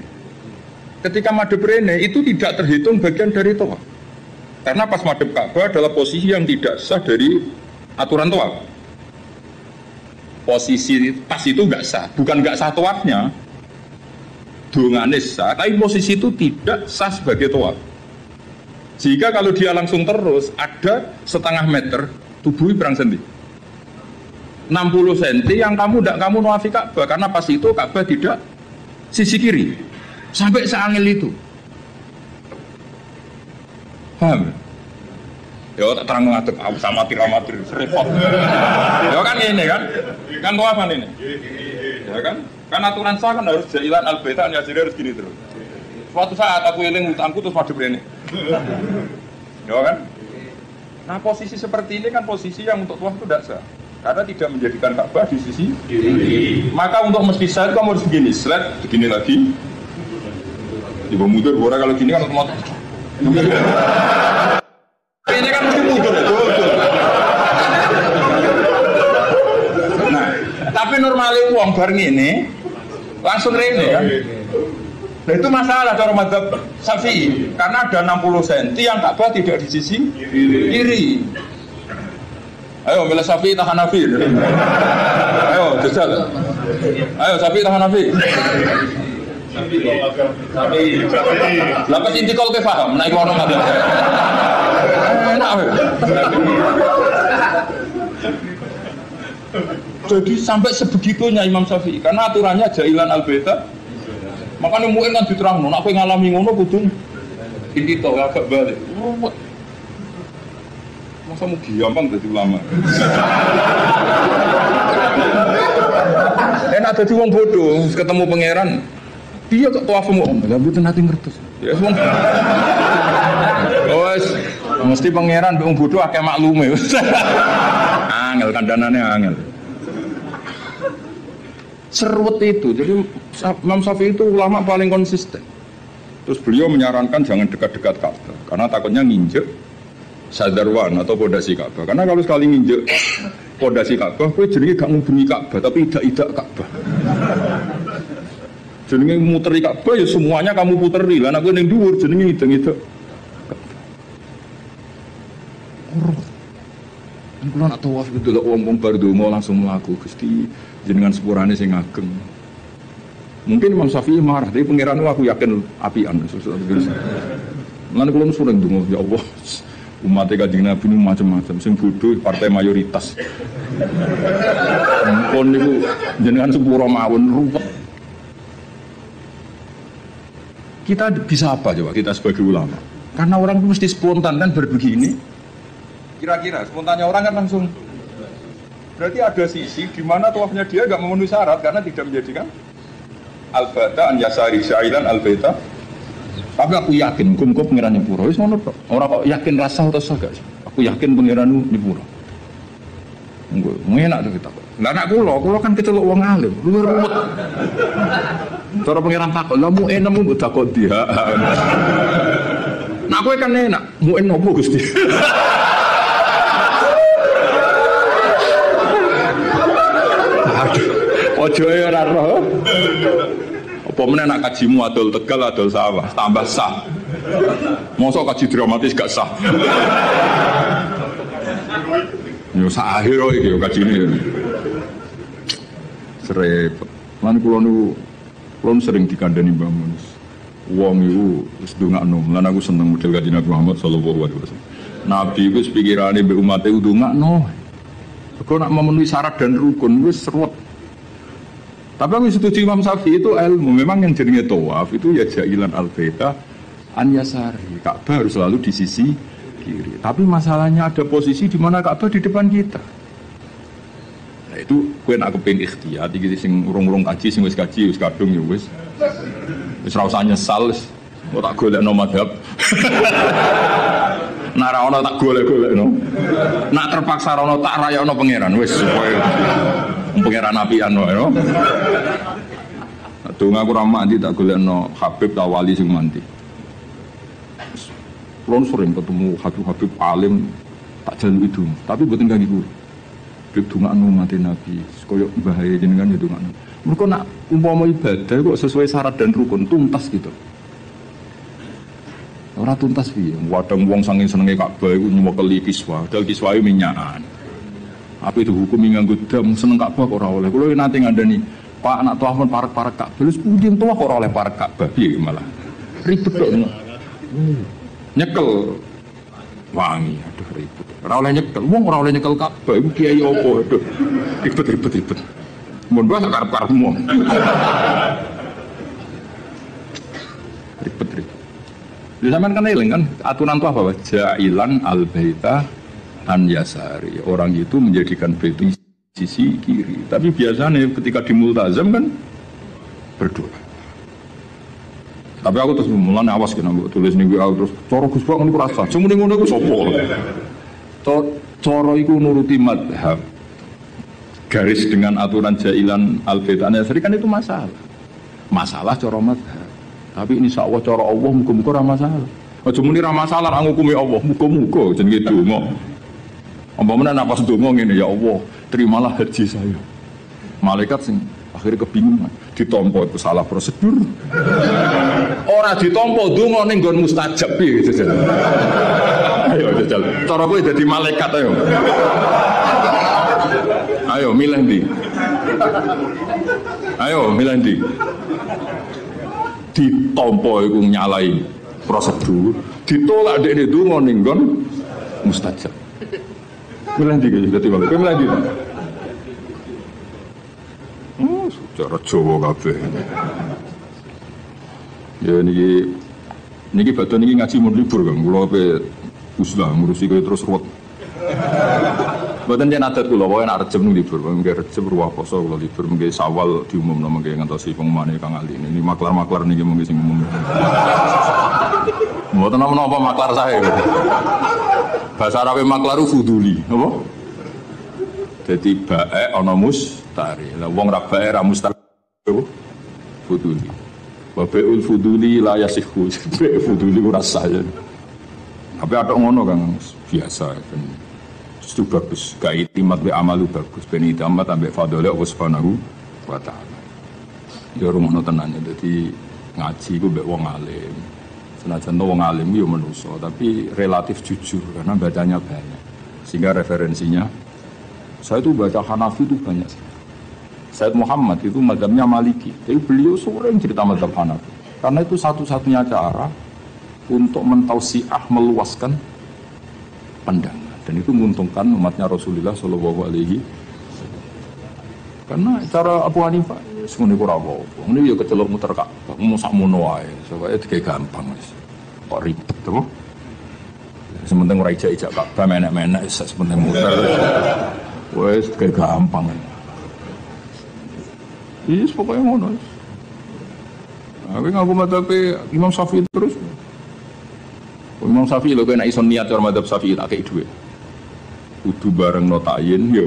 Ketika madhep rene itu tidak terhitung bagian dari tawaf. Karena pas madhep Ka'bah adalah posisi yang tidak sah dari aturan tawaf. Posisi pas itu nggak sah, bukan nggak sah tawafnya. Dongane sah, tapi posisi itu tidak sah sebagai tawaf. Jika kalau dia langsung terus ada setengah meter tubuhnya berang senti 60 cm yang kamu nawafi Ka'bah karena pas itu Ka'bah tidak sisi kiri sampai seangil itu. Paham? Ya tak terang ngadeg sama amatir repot. Ya kan ini kan tawafan ini. Ya kan? Kan aturan sah kan harus jailan al-baita ya jadi harus gini terus. Suatu saat aku eling utangku terus madhep rene. Ya kan? Nah posisi seperti ini kan posisi yang untuk tawaf itu tidak sah. Karena tidak menjadikan Ka'bah di sisi kiri. Maka untuk mesti sah itu kamu harus begini, slide begini lagi. Ibu mundur, orang kalau gini kan otomatis. Ini kan mesti mundur, betul. Nah, tapi normalnya uang bareng ini langsung rene kan. Nah itu masalah cara madzhab Syafi'i karena ada 60 cm yang Ka'bah tidak di sisi kiri. Ayo milih Syafi'i tahan Hanafi. Ayo jajal. Ayo Syafi'i tahan Hanafi. Syafi'i. Lapas intikal ke paham naik orang ada. Enak. Jadi sampai sebegitunya Imam Syafi'i karena aturannya jailan al-baita. Makanya mungkin kan diterang, nak ngalami ngono kudu inti tau agak balik. Masa mau gampang jadi ulama? Enak jadi wong bodoh, ketemu pangeran, dia kok tawaf mau om, tapi nanti ngertos. Ya wong. Wes, mesti pangeran wong bodoh akeh maklume. Angel kandanane angel. Serwet itu, jadi Imam Syafi'i itu ulama paling konsisten. Terus beliau menyarankan jangan dekat-dekat Ka'bah karena takutnya nginjek sadarwan atau pondasi Ka'bah. Karena kalau sekali nginjek pondasi Ka'bah, kowe jenenge gak ngubengi Ka'bah tapi idak Ka'bah. Jenenge muteri Ka'bah ya semuanya kamu puteri. Lah nek kowe ning dhuwur jenenge idak-idak. Kulo nak tawaf gitu lho wong bar donga langsung mlaku Gusti jenengan sepurane sing ageng. Mungkin Imam Syafi'i marah, tapi pangeran aku yakin apian. Lan kulo sering donga ya Allah. Umat Kanjeng Nabi ini macam-macam, sing bodoh partai mayoritas. Ampun niku jenengan sepuro mawon ruwet. Kita bisa apa coba kita sebagai ulama? Karena orang itu mesti spontan kan berbegini. Kira-kira spontannya orang kan langsung. Berarti ada sisi di mana tawafnya dia enggak memenuhi syarat karena tidak menjadikan al-bata an yasari syailan al-bata. Tapi aku yakin kumkup pengiran nyepuro. Wis ngono tok. Ora kok yakin rasa atau gak. Aku yakin pengiranmu nyepuro. Engko enak tuh kita. Lah anak kula kan kecelok wong alim, luwih ruwet. Cara pengiran takok, "Lah mu enemu mbok takok dia." Nah kowe kan enak, mu enopo Gusti? Ojo ya ora roh. Apa meneh nak kajimu adol Tegal adol sawah tambah sah. Mosok kaji dramatis gak sah. Yo sak akhir iki yo kajine. Serepet. Lan kula nu sering dikandani Mbah Mun. Wong iku wis ndongakno. Lan aku seneng model Kanjeng Nabi Muhammad sallallahu alaihi wasallam. Nabi iku wis pikirane mbek umate ndongakno. Kok nak memenuhi syarat dan rukun wis seruat. Tapi aku setuju Imam Syafi'i itu ilmu. Memang yang jenenge tawaf itu ya jailan al-baita an yasari. Ka'bah harus selalu di sisi kiri. Tapi masalahnya ada posisi di mana Ka'bah di depan kita. Nah itu kowe nak kepen ikhtiyat iki sing urung-urung kaji sing wis kaji wis kadung ya wis. Wis ora usah nyesal wis. Kok tak golekno madhab. Nak ra ono tak golek-golekno. Nak terpaksa ra ono tak rayakno pangeran wis supaya pangeran apian wae no. Donga aku ra mandi tak golekno Habib ta wali sing mandi. Kulo sering ketemu Habib alim tak jalu itu, tapi mboten kangge kulo. Habib dongakno mati Nabi, koyo bahaya jenengan ya dongakno. Mergo nak umpama ibadah kok sesuai syarat dan rukun tuntas gitu. Ora tuntas piye? Wadang wong saking senenge Ka'bah iku nyemokeli kiswa, dal kiswa iki minyakan. Apa itu hukum nganggo dam seneng Ka'bah kok ora oleh. Kulo nanti ngandani, Pak anak tuah men parek-parek Ka'bah. Lha pundi tuah kok ora oleh parek Ka'bah piye malah. Ribet kok. Nyekel wangi, aduh ribet. Ora oleh nyekel, wong ora oleh nyekel Ka'bah iku kiai opo, aduh. Ribet. Mun bae karep-karepmu. Ribet. Lha sampean kan eling kan aturan tuah bahwa jailan al-baita an yasari, orang itu menjadikan baitu sisi kiri. Tapi biasanya ketika di multazam kan berdoa. Tapi aku terus mulane awas kena mbok tulis ning WA terus cara Gus Bak niku rasa. Semene ngono iku sapa? Cara iku nuruti madhab. Garis dengan aturan jailan al-baita an yasari kan itu masalah. Masalah cara madhab. Tapi insyaallah cara Allah muga-muga ora masalah. Aja muni ra masalah ra ngukumi Allah, muga-muga jenenge donga. Umpamane napa sedonga ngene ya Allah, terimalah haji saya. Malaikat sing akhirnya kebingungan, ditampa itu salah prosedur. Ora ditampa donga ning nggon mustajab piye jajal. Ayo jajal. Cara kowe dadi malaikat ayo. Ayo milih ndi? Ayo milih ndi? Ditampa iku nyalai prosedur, ditolak dekne donga ning nggon mustajab. Milih ndi iki dadi wong. Kowe milih ndi? Cara Jawa kabeh. Ya niki badhe niki ngaji mun libur Kang. Kula ape uslah ngurusi kowe terus ruwet. Mboten yen adat kula wae nek Rejeb ning libur, mengke Rejeb ruwah poso kula libur, mengke Sawal diumumno mengke ngantosi pengumumane Kang Ali. Ini maklar-maklar niki mengke sing umum. Mboten napa maklar sae. Bahasa Arabe maklaru fuduli, apa? Jadi bae ana mustari. Lah wong ra bae ra mustari. Fuduli. Wa bai'ul fuduli la yasihu. Bae fuduli ora sah. Tapi ada ngono Kang biasa kan. Itu bagus. Ga itimat be amalu bagus. Ben itimat ambek fadhole Allah Subhanahu wa taala. Ya rumono tenan. Dadi ngaji ku mbek wong alim. Senajan wong alim yo manusa, tapi relatif jujur karena bacanya banyak. Sehingga referensinya, saya itu baca Hanafi itu banyak sekali. Said Muhammad itu mazhabnya Maliki, jadi beliau sering cerita mazhab Hanafi. Karena itu satu-satunya cara untuk mentausiah, meluaskan pandangan. Dan itu menguntungkan umatnya Rasulullah Shallallahu Alaihi Wasallam. Karena cara Abu Hanifah, semuanya kurang apa. Ini ya kecelok muter kak, mau sak mono ae, soalnya kayak gampang mas. Kok ribet tuh? Sementing ora ijak-ijak Ka'bah menek-menek, sementing muter. Wes kayak gampang. Iya, pokoknya ngono. Aku ngaku madhabe Imam Syafi'i terus. Imam Syafi'i lho kena ison niat cara madhab Syafi'i tak kei dhuwit. Kudu bareng no ta'yin yo.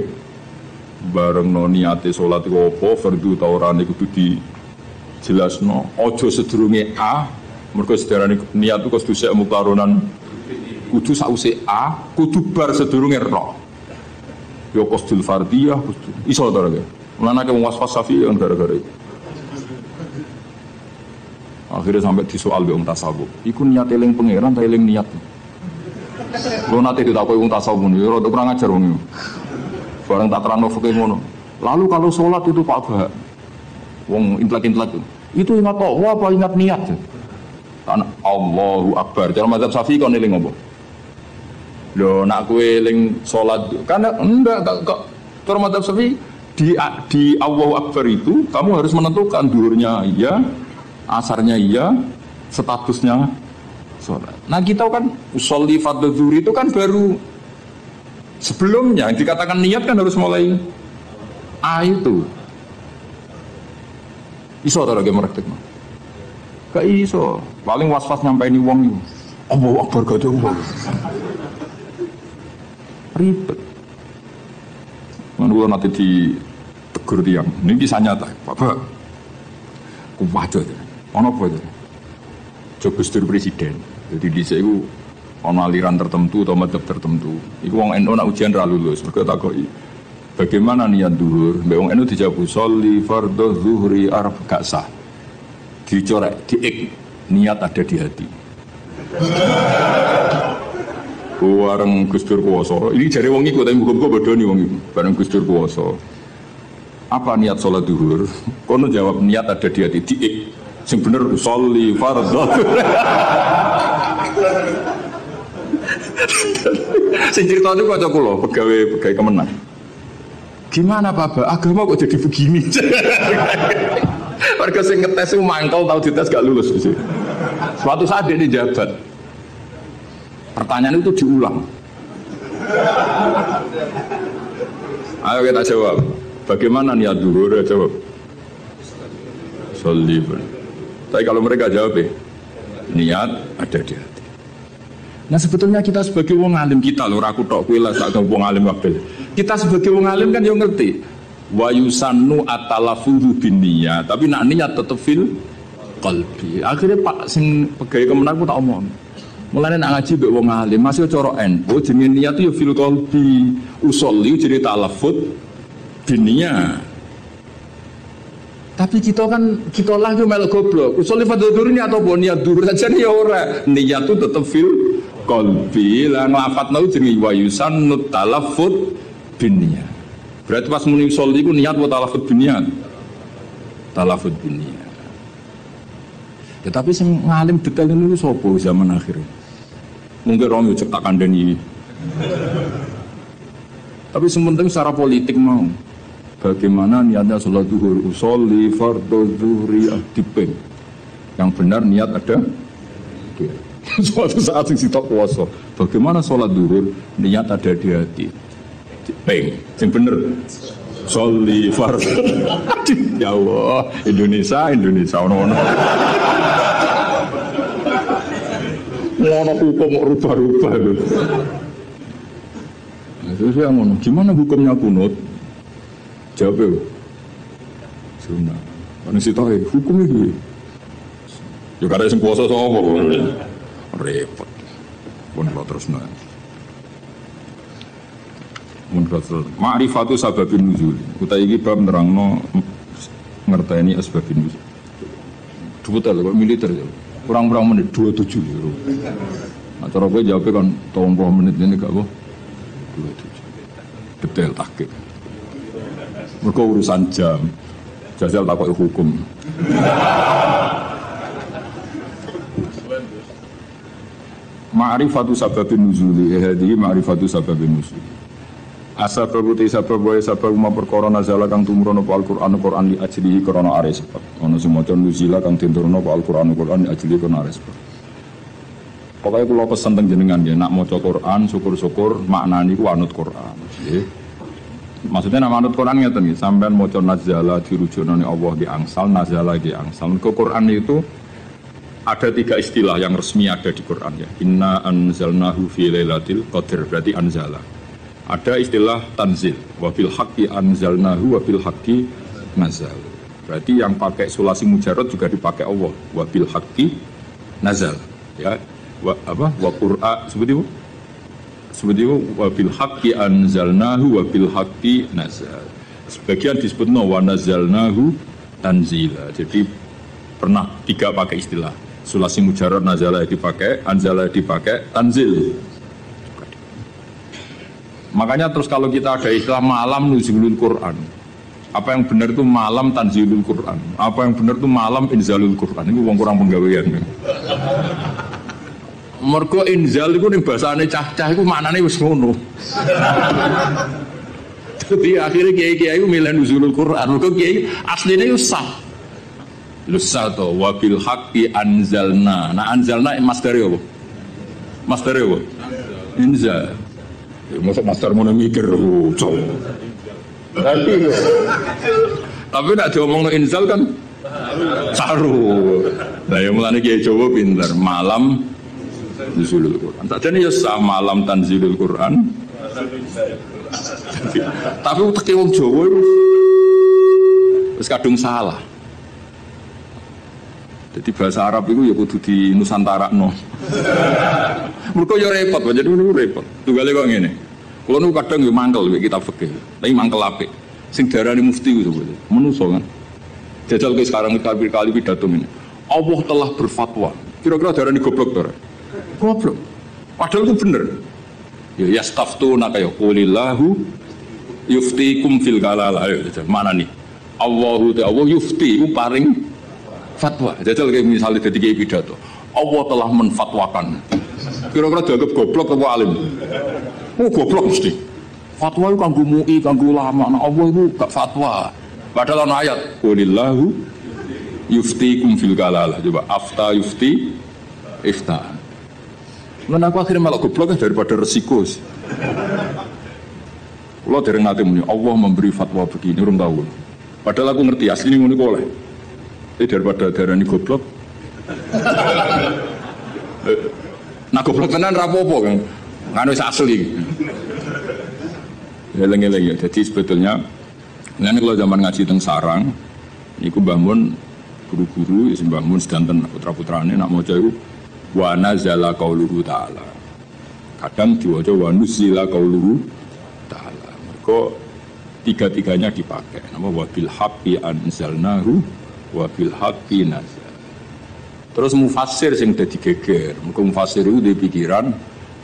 Bareng no niate salat iku apa, fardu ta ora niku kudu dijelasno. Aja sedurunge A, mergo sedarane niat iku kudu sek mukaronan. Kudu sause A, kudu bar sedurunge Ra. Yo qasdul fardiyah, iso ta ora. Mulane wong waswas Syafi'i kan gara-gara itu. Akhirnya sampai disoal be wong tasawuf. Iku niat eling pangeran ta eling niat. Lho nate ditakoki wong tasawuf niku ora kurang ajar wong niku. Bareng tak terangno fikih ngono. Lalu kalau sholat itu Pak Bah, wong intelek-intelek itu ingat Allah apa ingat niat? Kan Allahu Akbar. Cara mazhab Syafi'i kon eling apa? Lho nak kowe eling sholat karena enggak kok cara mazhab Syafi'i di Allahu Akbar itu kamu harus menentukan duhurnya iya, asarnya iya, statusnya sholat. Nah kita kan sholli fardhu zuhri itu kan baru sebelumnya dikatakan niat kan harus mulai A itu. Iso ta lagi merektek mah. Gak iso. Paling was-was nyampaini wong iku. Allahu Akbar gak ada. Ribet. Menurut nanti ditegur tiang, ini kisah nyata, Bapak, kuwajo aja, ono apa aja, coba Gusdur Presiden, jadi di sini ono aliran tertentu atau madhab tertentu, itu wong NU nak ujian ra lulus, mereka takoi, bagaimana niat duhur, wong NU dijawab sholli fardhu zuhri arab gak sah, dicorek, diik, niat ada di hati. Wareng Gusdur Kuwoso, ini jari wong iku tapi buka-buka bodoni wong iku, bareng Gusdur Kuwoso. Apa niat sholat duhur? Kono jawab niat ada di hati, diik. Sing bener sholli fardhu. Sing cerita itu kocok kula, pegawai Kemenang. Gimana Bapak? Agama kok jadi begini? Warga sing ngetes itu mangkel tahu dites gak lulus. Suatu saat dia dijabat. Pertanyaan itu diulang. Ayo kita jawab. Bagaimana niat duhur? Jawab. Sholli. Tapi kalau mereka jawab niat ada di hati. Nah sebetulnya kita sebagai wong alim kita loh, aku tok kowe lah sak wong alim kabeh. Kita sebagai wong alim kan yo ngerti. Wa yusannu at-talaffuzu binniyat, tapi nak niat tetep fil qalbi. Akhirnya Pak sing pegawai Kemenang ku tak omong. Mulane nak ngaji mbek wong alim, masih cara NU jenenge niat yo fil qalbi. Usolli jadi talaffuz binniyat. Tapi kita kan kita lah yo melu goblok. Usolli fadzur ini atau niat dur saja ya ora. Niat itu tetep fil qalbi. Lah nglafatno jenenge wa yusannu talaffuz binniyat. Berarti pas muni usolli iku niat wa talaffuz binniyat. Talaffuz binniyat. Ya tapi sing ngalim detail niku sapa zaman akhir. Mungkin orang yo cek tak kandhani. Tapi sementing secara politik mau. Bagaimana niatnya sholat duhur? Usolli fardhu zuhri dipeng. Yang benar niat ada. Suatu saat sing sitok puasa. Bagaimana sholat duhur? Niat ada di hati. Dipeng. Yang bener. Sholli fardhu. Ya Allah, Indonesia ono-ono. Ngono hukum rubah-rubah lho. Terus yang ngono, gimana hukumnya kunut? Jawab sunnah. Kan sitok hukum iki. Yo karek sing puasa sapa repot. Pun terus nang. Mun fasal ma'rifatu sababin nuzul. Utawi iki bab nerangno ngerteni asbabun nuzul. Duwetel kok militer ya. Kurang-kurang menit 27 ya. Nah, cara kowe jawab kan 30 menit ini gak apa. Detail tahqiq. Mergo urusan jam. Jajal takok hukum. Ma'rifatu sababin nuzuli hadhihi ma'rifatu sababin nuzuli. Asbabu te sabab wae sabab ma perkara nazala kang tumurun apa Al-Qur'an li ajlihi krana are sebab. Ana semaca nuzila kang tinturuna apa Al-Qur'an li ajlihi krana are sebab. Pokoke kula pesen teng jenengan nggih nak maca Qur'an syukur-syukur maknane iku anut Qur'an. Nggih. Maksudnya nama anut Quran ngeten nggih, sampean maca nazala dirujukane Allah di angsal, nazala di angsal. Ke Quran itu ada 3 istilah yang resmi ada di Quran ya. Inna anzalnahu fi lailatul qadar, berarti anzala. Ada istilah tanzil, wa bil haqqi anzalnahu wa bil haqqi nazal. Berarti yang pakai sulasi mujarrad juga dipakai Allah, wa bil haqqi nazal. Ya, wa qur'a seperti itu. Seperti itu wa bil haqqi anzalnahu wa bil haqqi nazal. Sebagian disebutno wa nazalnahu tanzila. Jadi pernah 3 pakai istilah. Sulasi mujarrad nazala dipakai, anzala dipakai, tanzil. Makanya terus kalau kita ada istilah malam nuzulul Quran. Apa yang benar itu malam tanzilul Quran. Apa yang benar itu malam inzalul Quran. Ini wong kurang penggawean. Mergo inzal iku ning basane cah-cah iku maknane wis ngono. Dadi akhire kiai-kiai iku milih nuzulul Quran. Mergo kiai asline yo sah. Lu sah to wa bil haqqi anzalna. Nah anzalna masdar yo apa? Masdar yo apa? Inzal. Masa master ngono mikir tapi nak diomongno inzal kan saru. Lah ya mulane kiai Jawa pinter malam nuzulul Quran. Sakjane ya sah malam tanzilul Quran. Tapi teke wong Jawa wis kadung salah. Jadi bahasa Arab itu ya kudu di Nusantarakno. Mergo ya repot, jadi niku repot. Tunggale kok ngene. Kulo niku kadang yo mangkel mek kitab fikih. Tapi mangkel apik. Sing darani mufti ku sebetulnya. Menuso kan. Jajal ke sekarang kali pidato ini. Allah telah berfatwa. Kira-kira darani goblok to ora? Goblok. Padahal itu bener. Ya yastaftuna kaya qulillahu yuftikum fil kalalah. Mana nih? Allahu ta'ala yufti ku paring fatwa. Jajal kayak misalnya dari kiai pidato. Allah telah menfatwakan. Kira-kira dianggap goblok atau alim? Oh goblok mesti. Fatwa itu kanggo MUI, kanggo ulama. Nah Allah itu gak fatwa. Padahal ana ayat. Qulillahu yuftikum fil kalalah. Coba afta yufti ifta. Lan aku akhirnya malah goblok daripada resiko. Allah dereng nate muni Allah memberi fatwa begini urung tahu. Padahal aku ngerti asline ngono kok oleh. Daripada darani goblok. Nah goblok tenan ra apa-apa kan. Nganu wis asli. Eleng-eleng ya. Jadi sebetulnya ngene kalau zaman ngaji teng sarang niku Mbah Mun guru-guru ya Mbah Mun sedanten putra-putrane nak maca iku wa nazala qauluhu ta'ala. Kadang diwaca wa nuzila qauluhu ta'ala. Mergo tiga-tiganya dipakai. Nama wa bil haqqi anzalnahu wa bil haqqi nazal. Terus mufassir sing dadi geger. Mergo mufassir itu di pikiran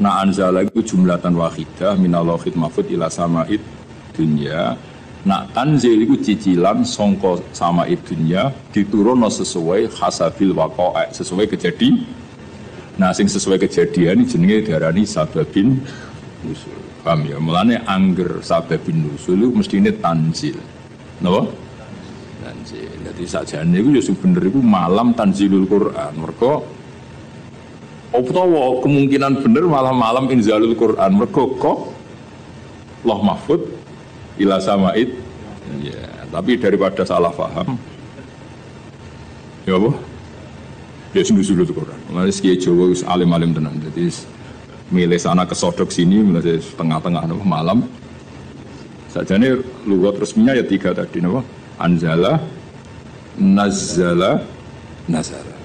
na anzala itu jumlatan wahidah minallahil mahfuz ila sama'id dunya. Nak tanzil itu cicilan sangka sama'id dunya diturunno sesuai hasabil waqa'a, sesuai kejadian. Nah sing sesuai kejadian jenenge diarani sababin nusul. Paham ya? Mulane angger sababin nusul itu mestine tanzil. Napa? Tanzil. Jadi sakjane iku ya sing bener iku malam tanzilul Quran. Mergo utawa kemungkinan bener malah malam inzalul Quran. Mergo kok Allah mahfud ila sama'id. Ya, tapi daripada salah paham. Ya apa? Ya nuzulul Quran. Mulane kiai Jawa wis alim-alim tenan. Jadi milih sana kesodok sini, milih tengah-tengah malam. Sajane lugat resminya ya 3 tadi napa? Anzala, nazala, nazala.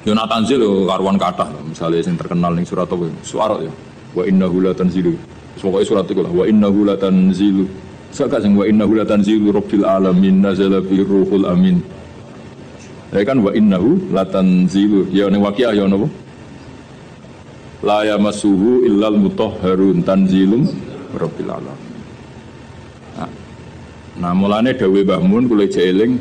Yo nak tanzil karuan kathah misale sing terkenal ning surat apa? Suara ya. Wa innahu la tanzilu. Pokoke surat iku lah wa innahu la tanzilu. Sak sing wa innahu la tanzilu rabbil alamin nazala bi ruhul amin. Ya kan wa innahu la tanzilu. Ya ning waqiah ya napa? La yamassuhu illal mutahharun tanzilum rabbil alamin. Nah, mulane dawuh Mbah Mun kula jeeling.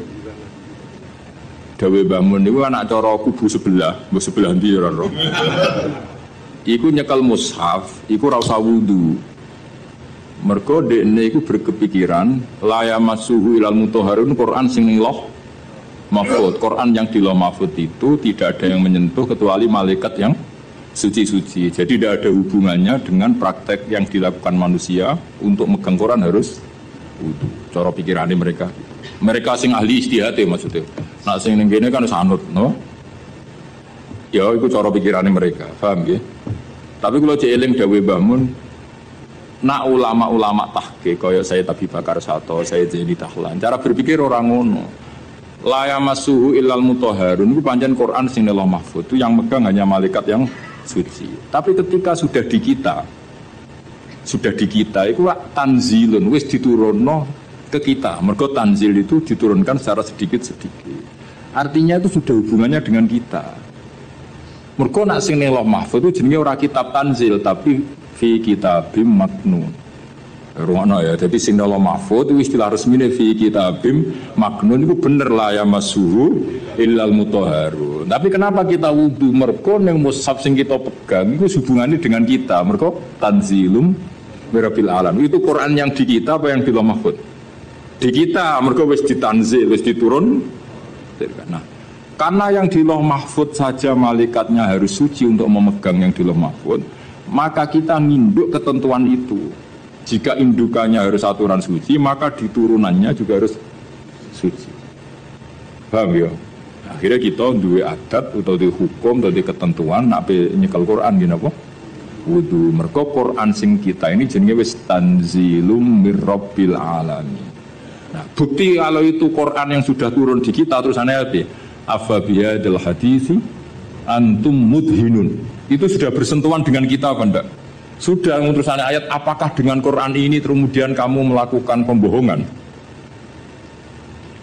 Dawuh Mbah Mun niku anak cara kubu sebelah, mbok sebelah ndi ora ro. Iku nyekel mushaf, iku ora usah wudu. Mergo dekne iku berkepikiran la yamassuhu illal mutahharun Quran sing ning Lauh Mahfuz. Quran yang di Lauh Mahfuz itu tidak ada yang menyentuh kecuali malaikat yang suci-suci. Jadi tidak ada hubungannya dengan praktek yang dilakukan manusia untuk megang Quran harus wudu. Cara pikirannya mereka. Mereka sing ahli ijtihad maksudnya. Nak sing ning kene kan sanut, no? Ya iku cara pikirannya mereka, paham nggih? Tapi kalau jeeling dawuh Mbah Mun, nak ulama-ulama tahqiq kaya Sayyid Abi Bakar Sato, Sayyid Zaini Tahlan, cara berpikir orang ngono. La yamassuhu illal mutahharun itu pancen Quran sing Lauh Mahfuz itu yang megang hanya malaikat yang suci. Tapi ketika sudah di kita itu tanzilun wis diturunno ke kita. Mergo tanzil itu diturunkan secara sedikit-sedikit. Artinya itu sudah hubungannya dengan kita. Mergo nak sing ning Lauh Mahfuz itu jenenge ora kitab tanzil tapi fi kitabim maknun. Ruangno ya, jadi sing Lauh Mahfuz itu istilah resmine fi kitabim maknun itu bener la yamassuhu illal mutahharun. Tapi kenapa kita wudu? Mergo ning mushaf sing kita pegang itu hubungannya dengan kita. Mergo tanzilum mirabbil alam. Itu Quran yang di kita apa yang di Lauh Mahfuz? Di kita, mergo wis ditanzil, wis diturun. Nah, karena yang di Lauh Mahfuz saja malaikatnya harus suci untuk memegang yang di Lauh Mahfuz, maka kita nginduk ketentuan itu. Jika indukannya harus aturan suci, maka diturunannya juga harus suci. Paham ya? Akhirnya kita duwe adat atau duwe hukum atau duwe ketentuan nak nyekel Quran gini apa? Wudu. Mergo Quran sing kita ini jenenge wis tanzilum mirabbil alamin. Nah, bukti kalau itu Quran yang sudah turun di kita terus aneh apa? Afa bihadzal haditsi antum mudhinun. Itu sudah bersentuhan dengan kita apa enggak? Sudah terusannya ayat, apakah dengan Quran ini kemudian kamu melakukan pembohongan?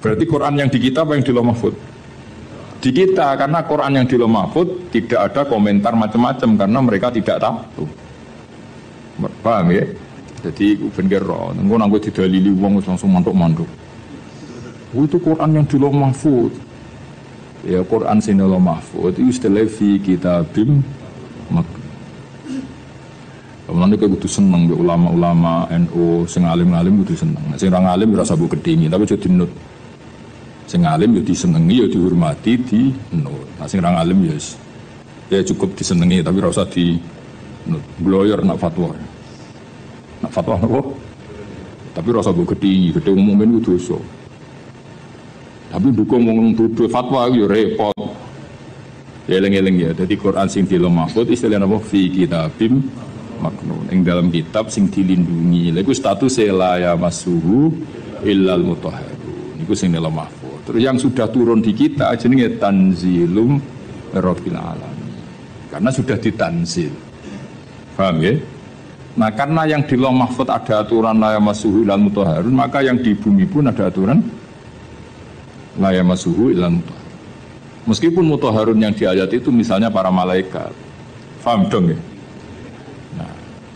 Berarti Quran yang di kita apa yang di Lauh Mahfuz? Di kita, karena Quran yang di Lauh Mahfuz tidak ada komentar macam-macam karena mereka tidak tahu. Paham ya? Jadi ben kira, engko nang didalili wong langsung mantuk-mantuk. Itu Quran yang di Lauh Mahfuz. Ya Quran sing Lauh Mahfuz itu istilah fi kitabim maknun. Mulane kudu seneng mbek ulama-ulama NU sing alim-alim kudu seneng. Nek sing ora alim ora sabuk gedhingi, tapi aja dinut. Sing alim ya disenengi ya dihormati dinut. Nek sing ora alim ya cukup disenengi tapi ora usah dinut. Bloyor nak fatwa. Nak fatwa apa? Tapi ora sabuk gedhingi, gedhe umum kudu dosa. Tapi dukung wong dudu fatwa ya repot. Ya eling-eling ya. Dadi Quran sing di Lauh Mahfuz istilahnya apa? Fi kitabim maknun. Yang dalam kitab sing dilindungi. Lha iku status la yamassuhu illal mutahharun. Iku sing Lauh Mahfuz. Terus yang sudah turun di kita jenenge tanzilum rabbil alamin. Karena sudah ditanzil. Paham ya? Nah, karena yang di Lauh Mahfuz ada aturan la yamassuhu illal mutahharun, maka yang di bumi pun ada aturan la yamassuhu illal mutahharun. Meskipun mutahharun yang di ayat itu misalnya para malaikat. Paham dong ya?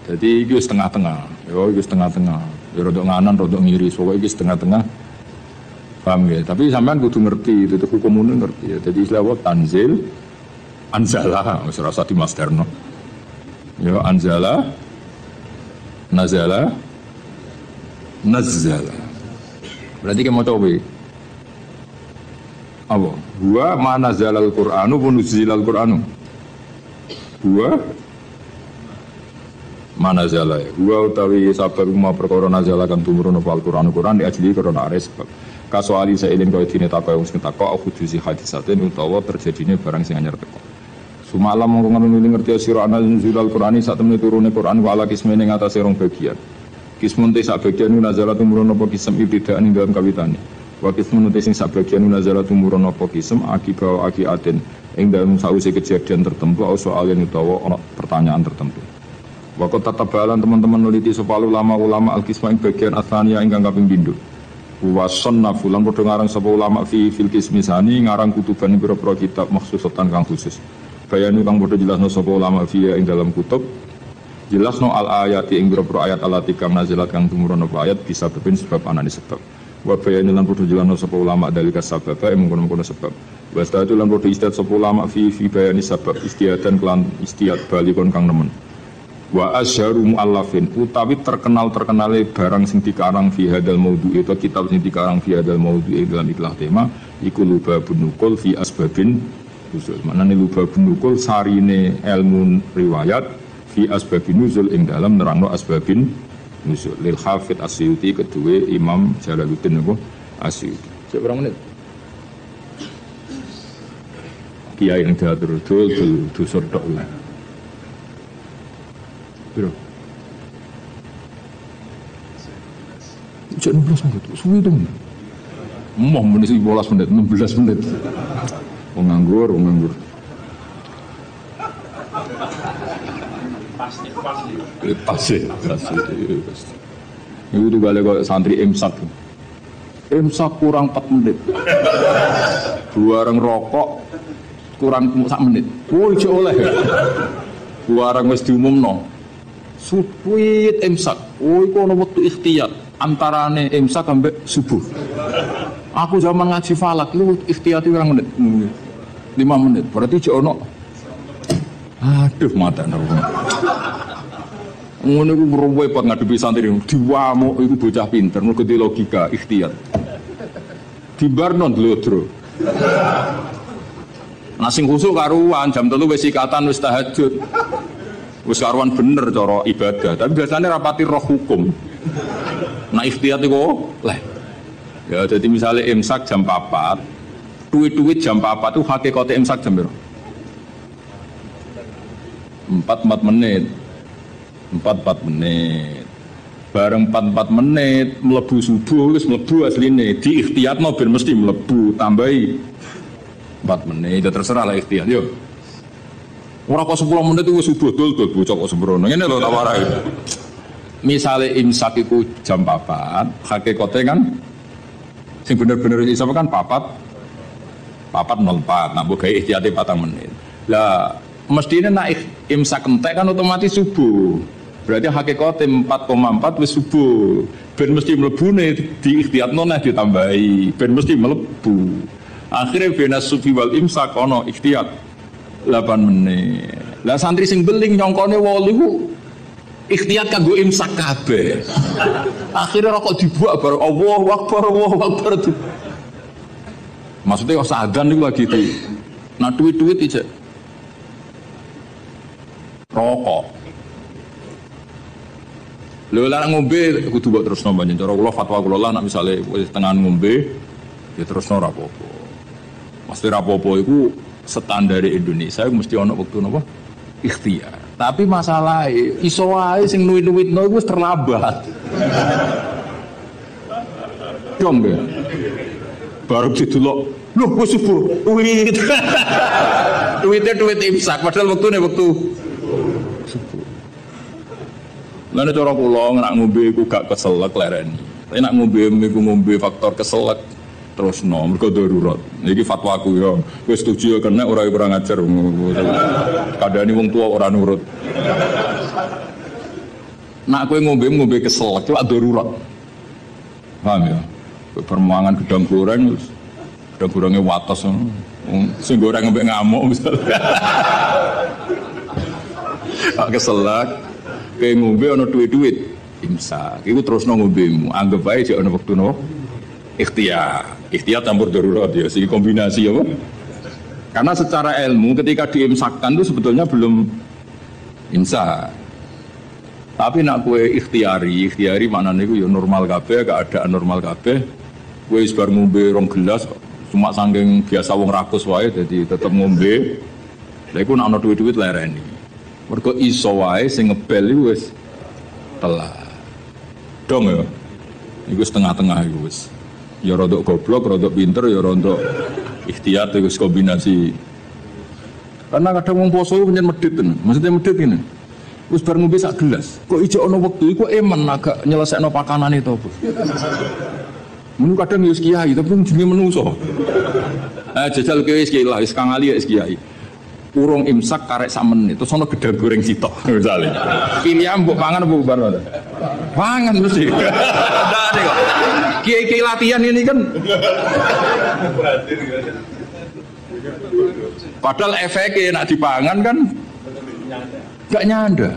Jadi itu setengah-tengah, itu setengah-tengah. Ya rodok nganan, rodok ngiri, pokoknya itu setengah-tengah. Paham ya? Tapi sampean kudu ngerti, itu hukum umum ngerti ya. Jadi istilah apa? Tanzil, anzala, usah rasa di masterno. Ya anzala, nazala, nazzala. Berarti kamu mau coba. Apa? Gua mana zalal Qur'anu pun uzilal Qur'anu. Gua mana zala ya huwa utawi sabar umma perkara nazala kan tumurun apa Al-Qur'an di ajli karena ares sebab kasuali sailin kaya dene takok sing takok aku dusi hadisaten utawa terjadine barang sing anyar teko sumalam mongko ngono ngerti sira ana nuzul Al-Qur'ani sak temene turune Qur'an wa ala kismene ing atase rong bagian kismun te sak bagian nazala tumurun apa kisem ibtidaan ing dalam kawitane wa kismun te sing sak bagian nazala tumurun apa kisem akibat akiaten ing dalam sause kejadian tertentu atau soal yang utawa ana pertanyaan tertentu. Waktu tatabalan teman-teman neliti sapa ulama al-qisma ing bagian asania ingkang kaping pindho. Wa sannafu lan padha ngarang sapa ulama fil qismi sani ngarang kutuban pira-pira kitab maksusatan kang khusus. bayanu kang padha jelasno sapa ulama fiya ing dalam kutub jelasno al ayati ing boro ayat alati kang nazilat kang tumurun apa ayat bisa bepin sebab anane sebab wa bayanu lan padha jelasno sapa ulama dalika sabab ing mengkono sebab wa statu lan padha istihad sapa ulama fi bayani sabab istihadan kelan istihad balikon kang nemen wa asyaru muallafin utawi terkenale barang sing dikarang fi hadal maudhu itu kitab sing dikarang fi hadal maudhu dalam ikhlas tema iku lubabun nukul fi asbabin nuzul maknane lubabun nukul sarine ilmu riwayat fi asbabin nuzul ing dalam nerangno asbabin nuzul lil hafid asyuti kedua Imam Jalaluddin niku Asyuti seberapa menit kiai yang diatur dul sordok bro. Cek 16 menit, suwi dong. Mau menit 15 menit, 16 menit. Wong nganggur. Pasti. Itu juga ada santri imsak. Imsak kurang 4 menit. Buareng rokok kurang 1 menit. Woi, cek oleh. Buareng wis diumumno. Subuh imsak, iku ana wektu ikhtiyat antarane imsak sampai subuh. Aku zaman ngaji falak lu ikhtiyat pirang menit? 5 menit. Berarti jek ono. Aduh mata nang. Ngono iku repot ngadepi santri diwamuk iku bocah pinter mergo di logika ikhtiyat. Dibarno dlodro. Nah sing khusuk karuan jam 3 wis ikatan wis tahajud. Wis karuan bener cara ibadah, tapi biasanya rapati roh hukum. Nah ikhtiyat itu leh. Ya jadi misalnya imsak jam 4, duit jam 4 itu hakikate imsak jam berapa? 4 menit. 4 menit. Bareng 4 menit mlebu subuh wis mlebu asline di ikhtiyatno ben mesti mlebu tambahi 4 menit. Ya terserah lah ikhtiyat yo. Ora kok 10 menit itu subuh dul bocah kok sembrono. Ngene lho tak warai. Misale imsak iku jam 4, hakikate kan sing bener-bener iso kan 4:04. Nah mbok gawe ihtiyate 4 menit. Lah mestine nek imsak entek kan otomatis subuh. Berarti hakikate 4,4 wis subuh. Ben mesti mlebune di ikhtiyatno nek ditambahi, ben mesti mlebu. Akhire benas sufi wal imsak ono ikhtiyat 8 menit. Lah santri sing beling nyongkone 8 iku ikhtiyat kanggo imsak kabeh. Akhire rokok dibuak bareng Allahu Akbar. Maksudnya kok sadan niku lagi itu. Nah duit ijek rokok. Lha lan ngombe kudu mbok terusno banjur cara kula fatwa kula lah nek misale wis tengan ngombe ya terusno ora apa-apa. Mesti ora apa-apa iku standar Indonesia mesti ana wektu napa ikhtiar. Tapi masalah iso wae sing nuwit-nuwitno iku wis terlambat. Dong ya. Baru didelok, lho wis subuh. Duit. Duit imsak padahal wektune wektu subuh. Lan cara kula nek ngombe iku gak keselek lereni. Tapi nek ngombe faktor keselek terus mergo darurat. Iki fatwaku ya. Kowe setuju ya kena ora kurang ajar. Kadane wong tua ora nurut. Nak kowe ngombe kesel, itu darurat. Paham ya? Permangan gedang goreng wates. Sing goreng mbek ngamuk misalnya. Keselak. Kowe ngombe ana duit-duit imsak. Iku terusno ngombemu. Anggap ae jek ana wektu no ikhtiar campur darurat ya, sih kombinasi apa? Karena secara ilmu ketika diimsakkan itu sebetulnya belum imsak. Tapi nak kue ikhtiari maknanya itu ya normal kabeh, keadaan normal kabeh. Kue sebar ngombe 2 gelas, cuma saking biasa wong rakus wae, jadi tetap ngombe. Lha iku nak ana duit-duit lereni. Mergo iso wae sing ngebel iku wis telat. Dong ya. Iku setengah-tengah iku wis. Ya rodok goblok, rodok pinter, ya rodok ikhtiyat itu kombinasi. Karena kadang wong poso itu pancen medhit tenan. Maksudnya medhit ngene. Wis bar ngombe sak gelas. Kok ijo ana wektu iku emen agak nyelesekno pakanane to, Bu. Mun kadang ya wis kiai, tapi jenenge menungso. Jajal kowe wis kiai lah, wis kang ali wis kiai. urung imsak karek sak menit terus ono gedang goreng sitok misale. Pilihan mbok pangan apa bubar ngono. Pangan mesti. Kiai-kiai latihan ini kan padahal efeknya nak dipangan kan gak nyanda.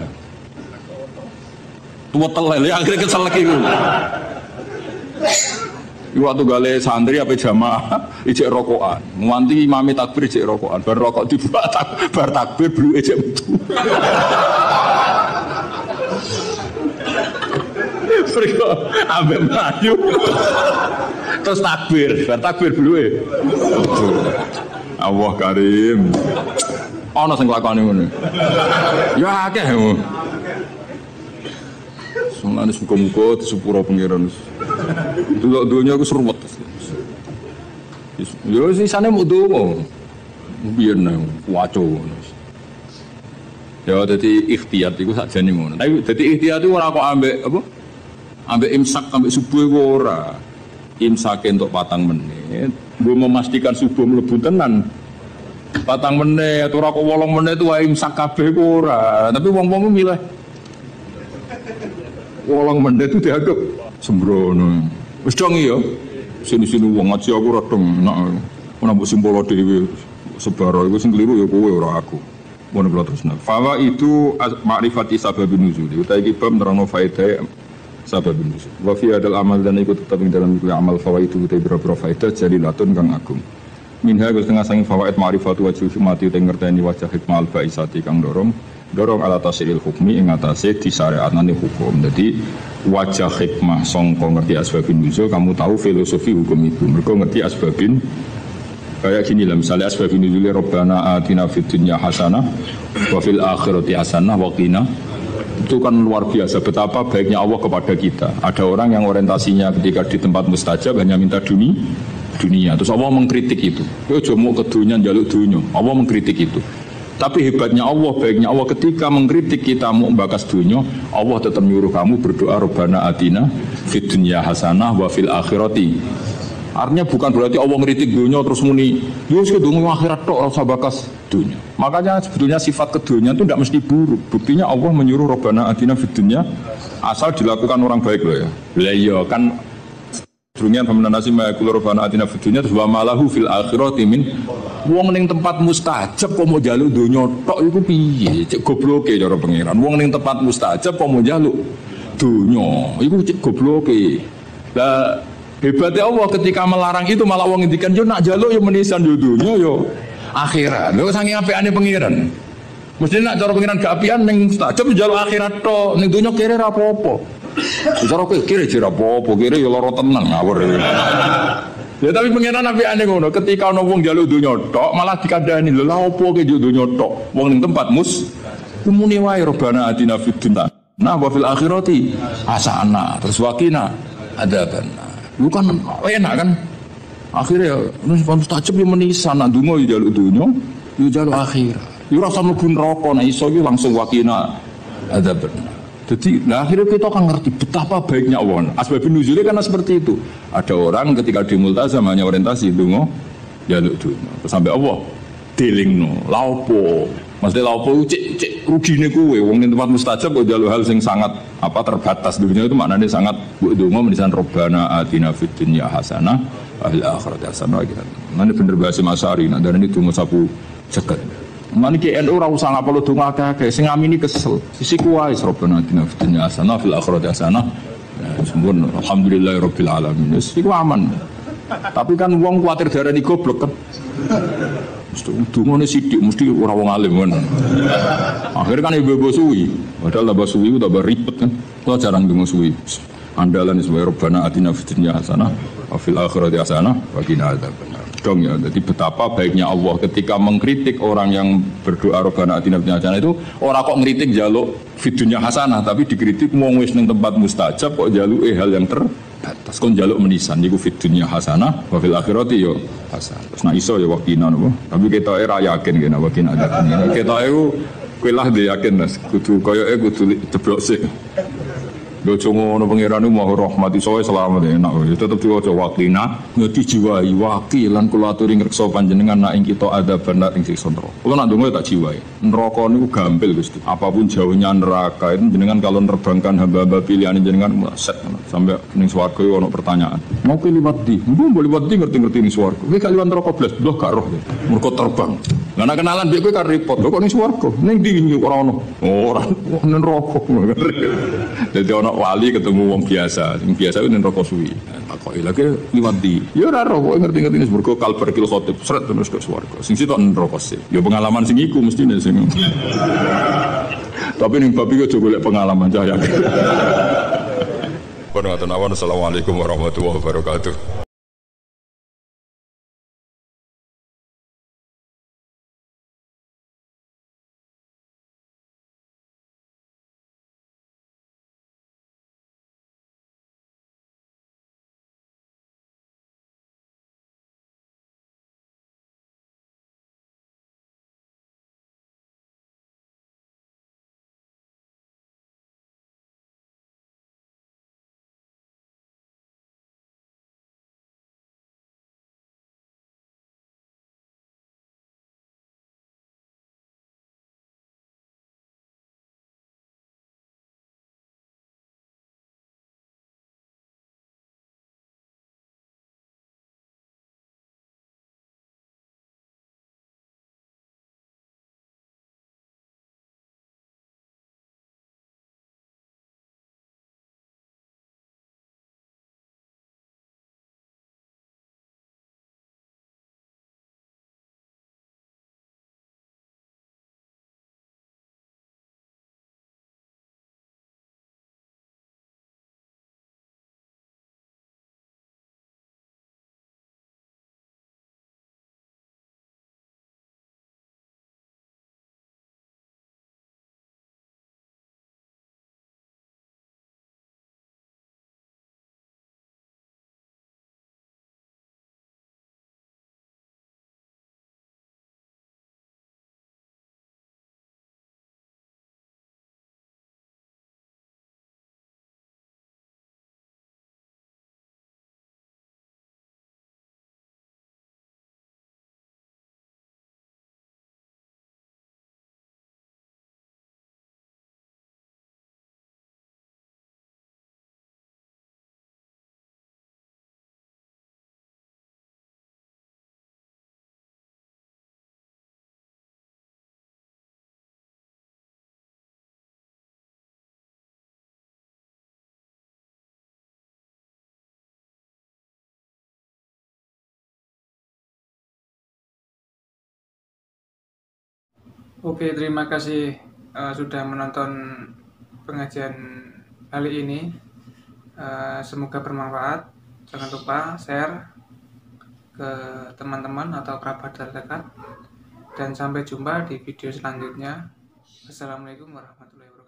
Tua telel akhirnya kesel lagi. Waktu gale santri apa jamaah ijek rokokan, nganti imami takbir ijek rokokan, bar rokok dibuka bar takbir blu ijek metu. Mereka ambek melayu terus takbir, bar takbir blu Allah Karim. Ana sing lakoni ngono. Ya akeh. Semane muga-muga disepuro pengiran. Delok donya aku seruwet. Yo sisane mau donga. Biyen waco. Ya dadi ikhtiyat iku sakjane ngono. Tapi dadi ikhtiyat iku ora kok ambek apa? Ambek imsak ambek subuh iku ora. Imsak entuk 4 menit. Nggo memastikan subuh mlebu tenan. 4 menit ora kok 8 menit wae imsak kabeh ku ora. Tapi wong-wong ku milih 8 menit itu dianggap sembrono. Wis dong iya. Sini-sini wong ngaji aku ra dong enak. Ora mbok simpolo dhewe. Sebaro iku sing kliru ya kowe ora aku. Ngono kula terusna. Fawa itu ma'rifati sababin nuzul. Utawi iki bab nerangno faedah sababin nuzul. Wa fi hadal amal dan iku tetep ing dalam iku amal fawaidu utawi boro faedah jalilatun kang agung. Minha setengah sangi fawaid ma'rifatu wajhi hikmati utawi ngerteni wajah hikmah al-baisati kang dorong ala tasiril hukmi ing atase disyariatane hukum. Jadi wajah hikmah sangka ngerti asbabun nuzul, kamu tahu filosofi hukum itu. Mergo ngerti asbabin kayak gini lah, misalnya asbabun nuzul Rabbana atina fid dunya hasanah wa fil akhirati hasanah wa qina. Itu kan luar biasa betapa baiknya Allah kepada kita. Ada orang yang orientasinya ketika di tempat mustajab hanya minta dunia. Terus Allah mengkritik itu. Yo jomo ke dunia njaluk dunya. Allah mengkritik itu. Tapi hebatnya Allah, baiknya Allah ketika mengkritik kita mau bakas dunia, Allah tetap nyuruh kamu berdoa Rabbana atina fid dunya hasanah wa fil akhirati. Artinya bukan berarti Allah ngeritik dunia terus muni, "Yus kedungu akhirat tok ora bakas dunia." Makanya sebetulnya sifat kedunya itu tidak mesti buruk. Buktinya Allah menyuruh Rabbana atina fid dunya asal dilakukan orang baik loh ya. Lah iya kan Durungian pamenan nasi ma'akul Rabbana atina fid dunya terus wa malahu fil akhirati min wong ning tempat mustajab kok mau njaluk donya tok iku piye? Cek gobloke cara pangeran. Wong ning tempat mustajab kok mau njaluk donya iku cek gobloke. Lah hebatnya Allah ketika melarang itu malah wong ngendikan yo nak njaluk yo menisan yo donya yo akhirat. Lho saking apikane pangeran. Mesti nak cara pangeran gak apian ning mustajab njaluk akhirat tok, ning donya kere ra apa-apa. Cara kowe kira jera apa-apa, kira ya lara tenang ngawur. Ya tapi pengenan nabi aneh ngono, ketika ana wong njaluk donya tok malah dikandani lho lha opo ke njaluk donya tok. Wong ning tempat kumune wae Rabbana atina fid dunya wa fil akhirati hasanah. Terus waqina adzabannar. Lu kan enak kan? Akhirnya nus mustajab yo menisan nak donga yo njaluk donya, yo njaluk akhirat. Yo ora usah mlebu neraka, nek iso iki langsung waqina adzabannar. Jadi, nah akhirnya kita akan ngerti betapa baiknya Allah. Asbabun nuzulnya karena seperti itu. Ada orang ketika di multazam hanya orientasi dungo, jaluk dungo. Sampai Allah, dilingno, laupo. Maksudnya laupo cek rugine kuwe. Wong ning tempat mustajab kok jaluk hal sing sangat terbatas. Dunia itu maknanya sangat dungo menisan Rabbana atina fid dunya hasanah wa fil akhirati hasanah gitu. Mane bener bahasa Masari, nah dan ini dungo sapu cegat. Mane ki NU ora usah ngapalo donga akeh, sing ngamini kesel. Sisi kuwae Rabbana atina fid dunya hasanah fil akhirati hasanah. Sempurna. Alhamdulillahirabbil alamin. Wis iku aman. Tapi kan wong kuwatir darani goblok kan. Dungane sithik mesti ora wong alim kan. Akhirnya kan ibu-ibu suwi. Padahal tambah suwi tambah ribet kan. Kok jarang donga suwi. Andalan sebagai Rabbana atina fid dunya hasanah wa fil akhirati hasanah wa qina adzabannar. Dong ya, jadi betapa baiknya Allah ketika mengkritik orang yang berdoa Rabbana atina fid dunya hasanah itu orang kok ngritik jaluk fid dunya hasanah tapi dikritik wong wis ning tempat mustajab kok jaluke hal yang terbatas kon jaluk menisan niku fid dunya hasanah wa fil akhirati yo hasanah. Terus nek iso ya wakina napa tapi ketoke ra yakin kene wakina ada. Ketoke ku kowe lah yakin Mas kudu koyoke kudu jeblok sik. Lho aja ngono pangeran iku maha rahmati soe selamat enak ya tetep diwaca waklina ngeti jiwai wakilan kula aturi ngreksa panjenengan nak ing kita ada benar ing siksa neraka. Kula nak ndonga tak jiwai. Neraka niku gampil Gusti. Apapun jauhnya neraka itu jenengan kalau nerbangkan hamba-hamba pilihan jenengan set sampai ning swarga ono pertanyaan. Mau ke liwat di? Mbok liwat di ngerti-ngerti ning swarga. Kowe gak liwat neraka blas blas gak roh. Mergo terbang. Lah nek kenalan mbek kowe kan repot. Kok ning swarga? Ning ndi ora ono. Ora neraka. Dadi ono wali ketemu wong biasa, sing biasa itu neraka suwi. Takoki lagi liwat di. Ya ora roh, ngerti-ngerti wis mergo kalbar kil khotib sret terus ke swarga. Sing sitok neraka sih. Ya pengalaman sing iku mestine sing. Tapi ning bab iku aja golek pengalaman cah ya. Assalamualaikum warahmatullahi wabarakatuh. Oke, terima kasih sudah menonton pengajian kali ini. Semoga bermanfaat. Jangan lupa share ke teman-teman atau kerabat terdekat. Dan sampai jumpa di video selanjutnya. Assalamualaikum warahmatullahi wabarakatuh.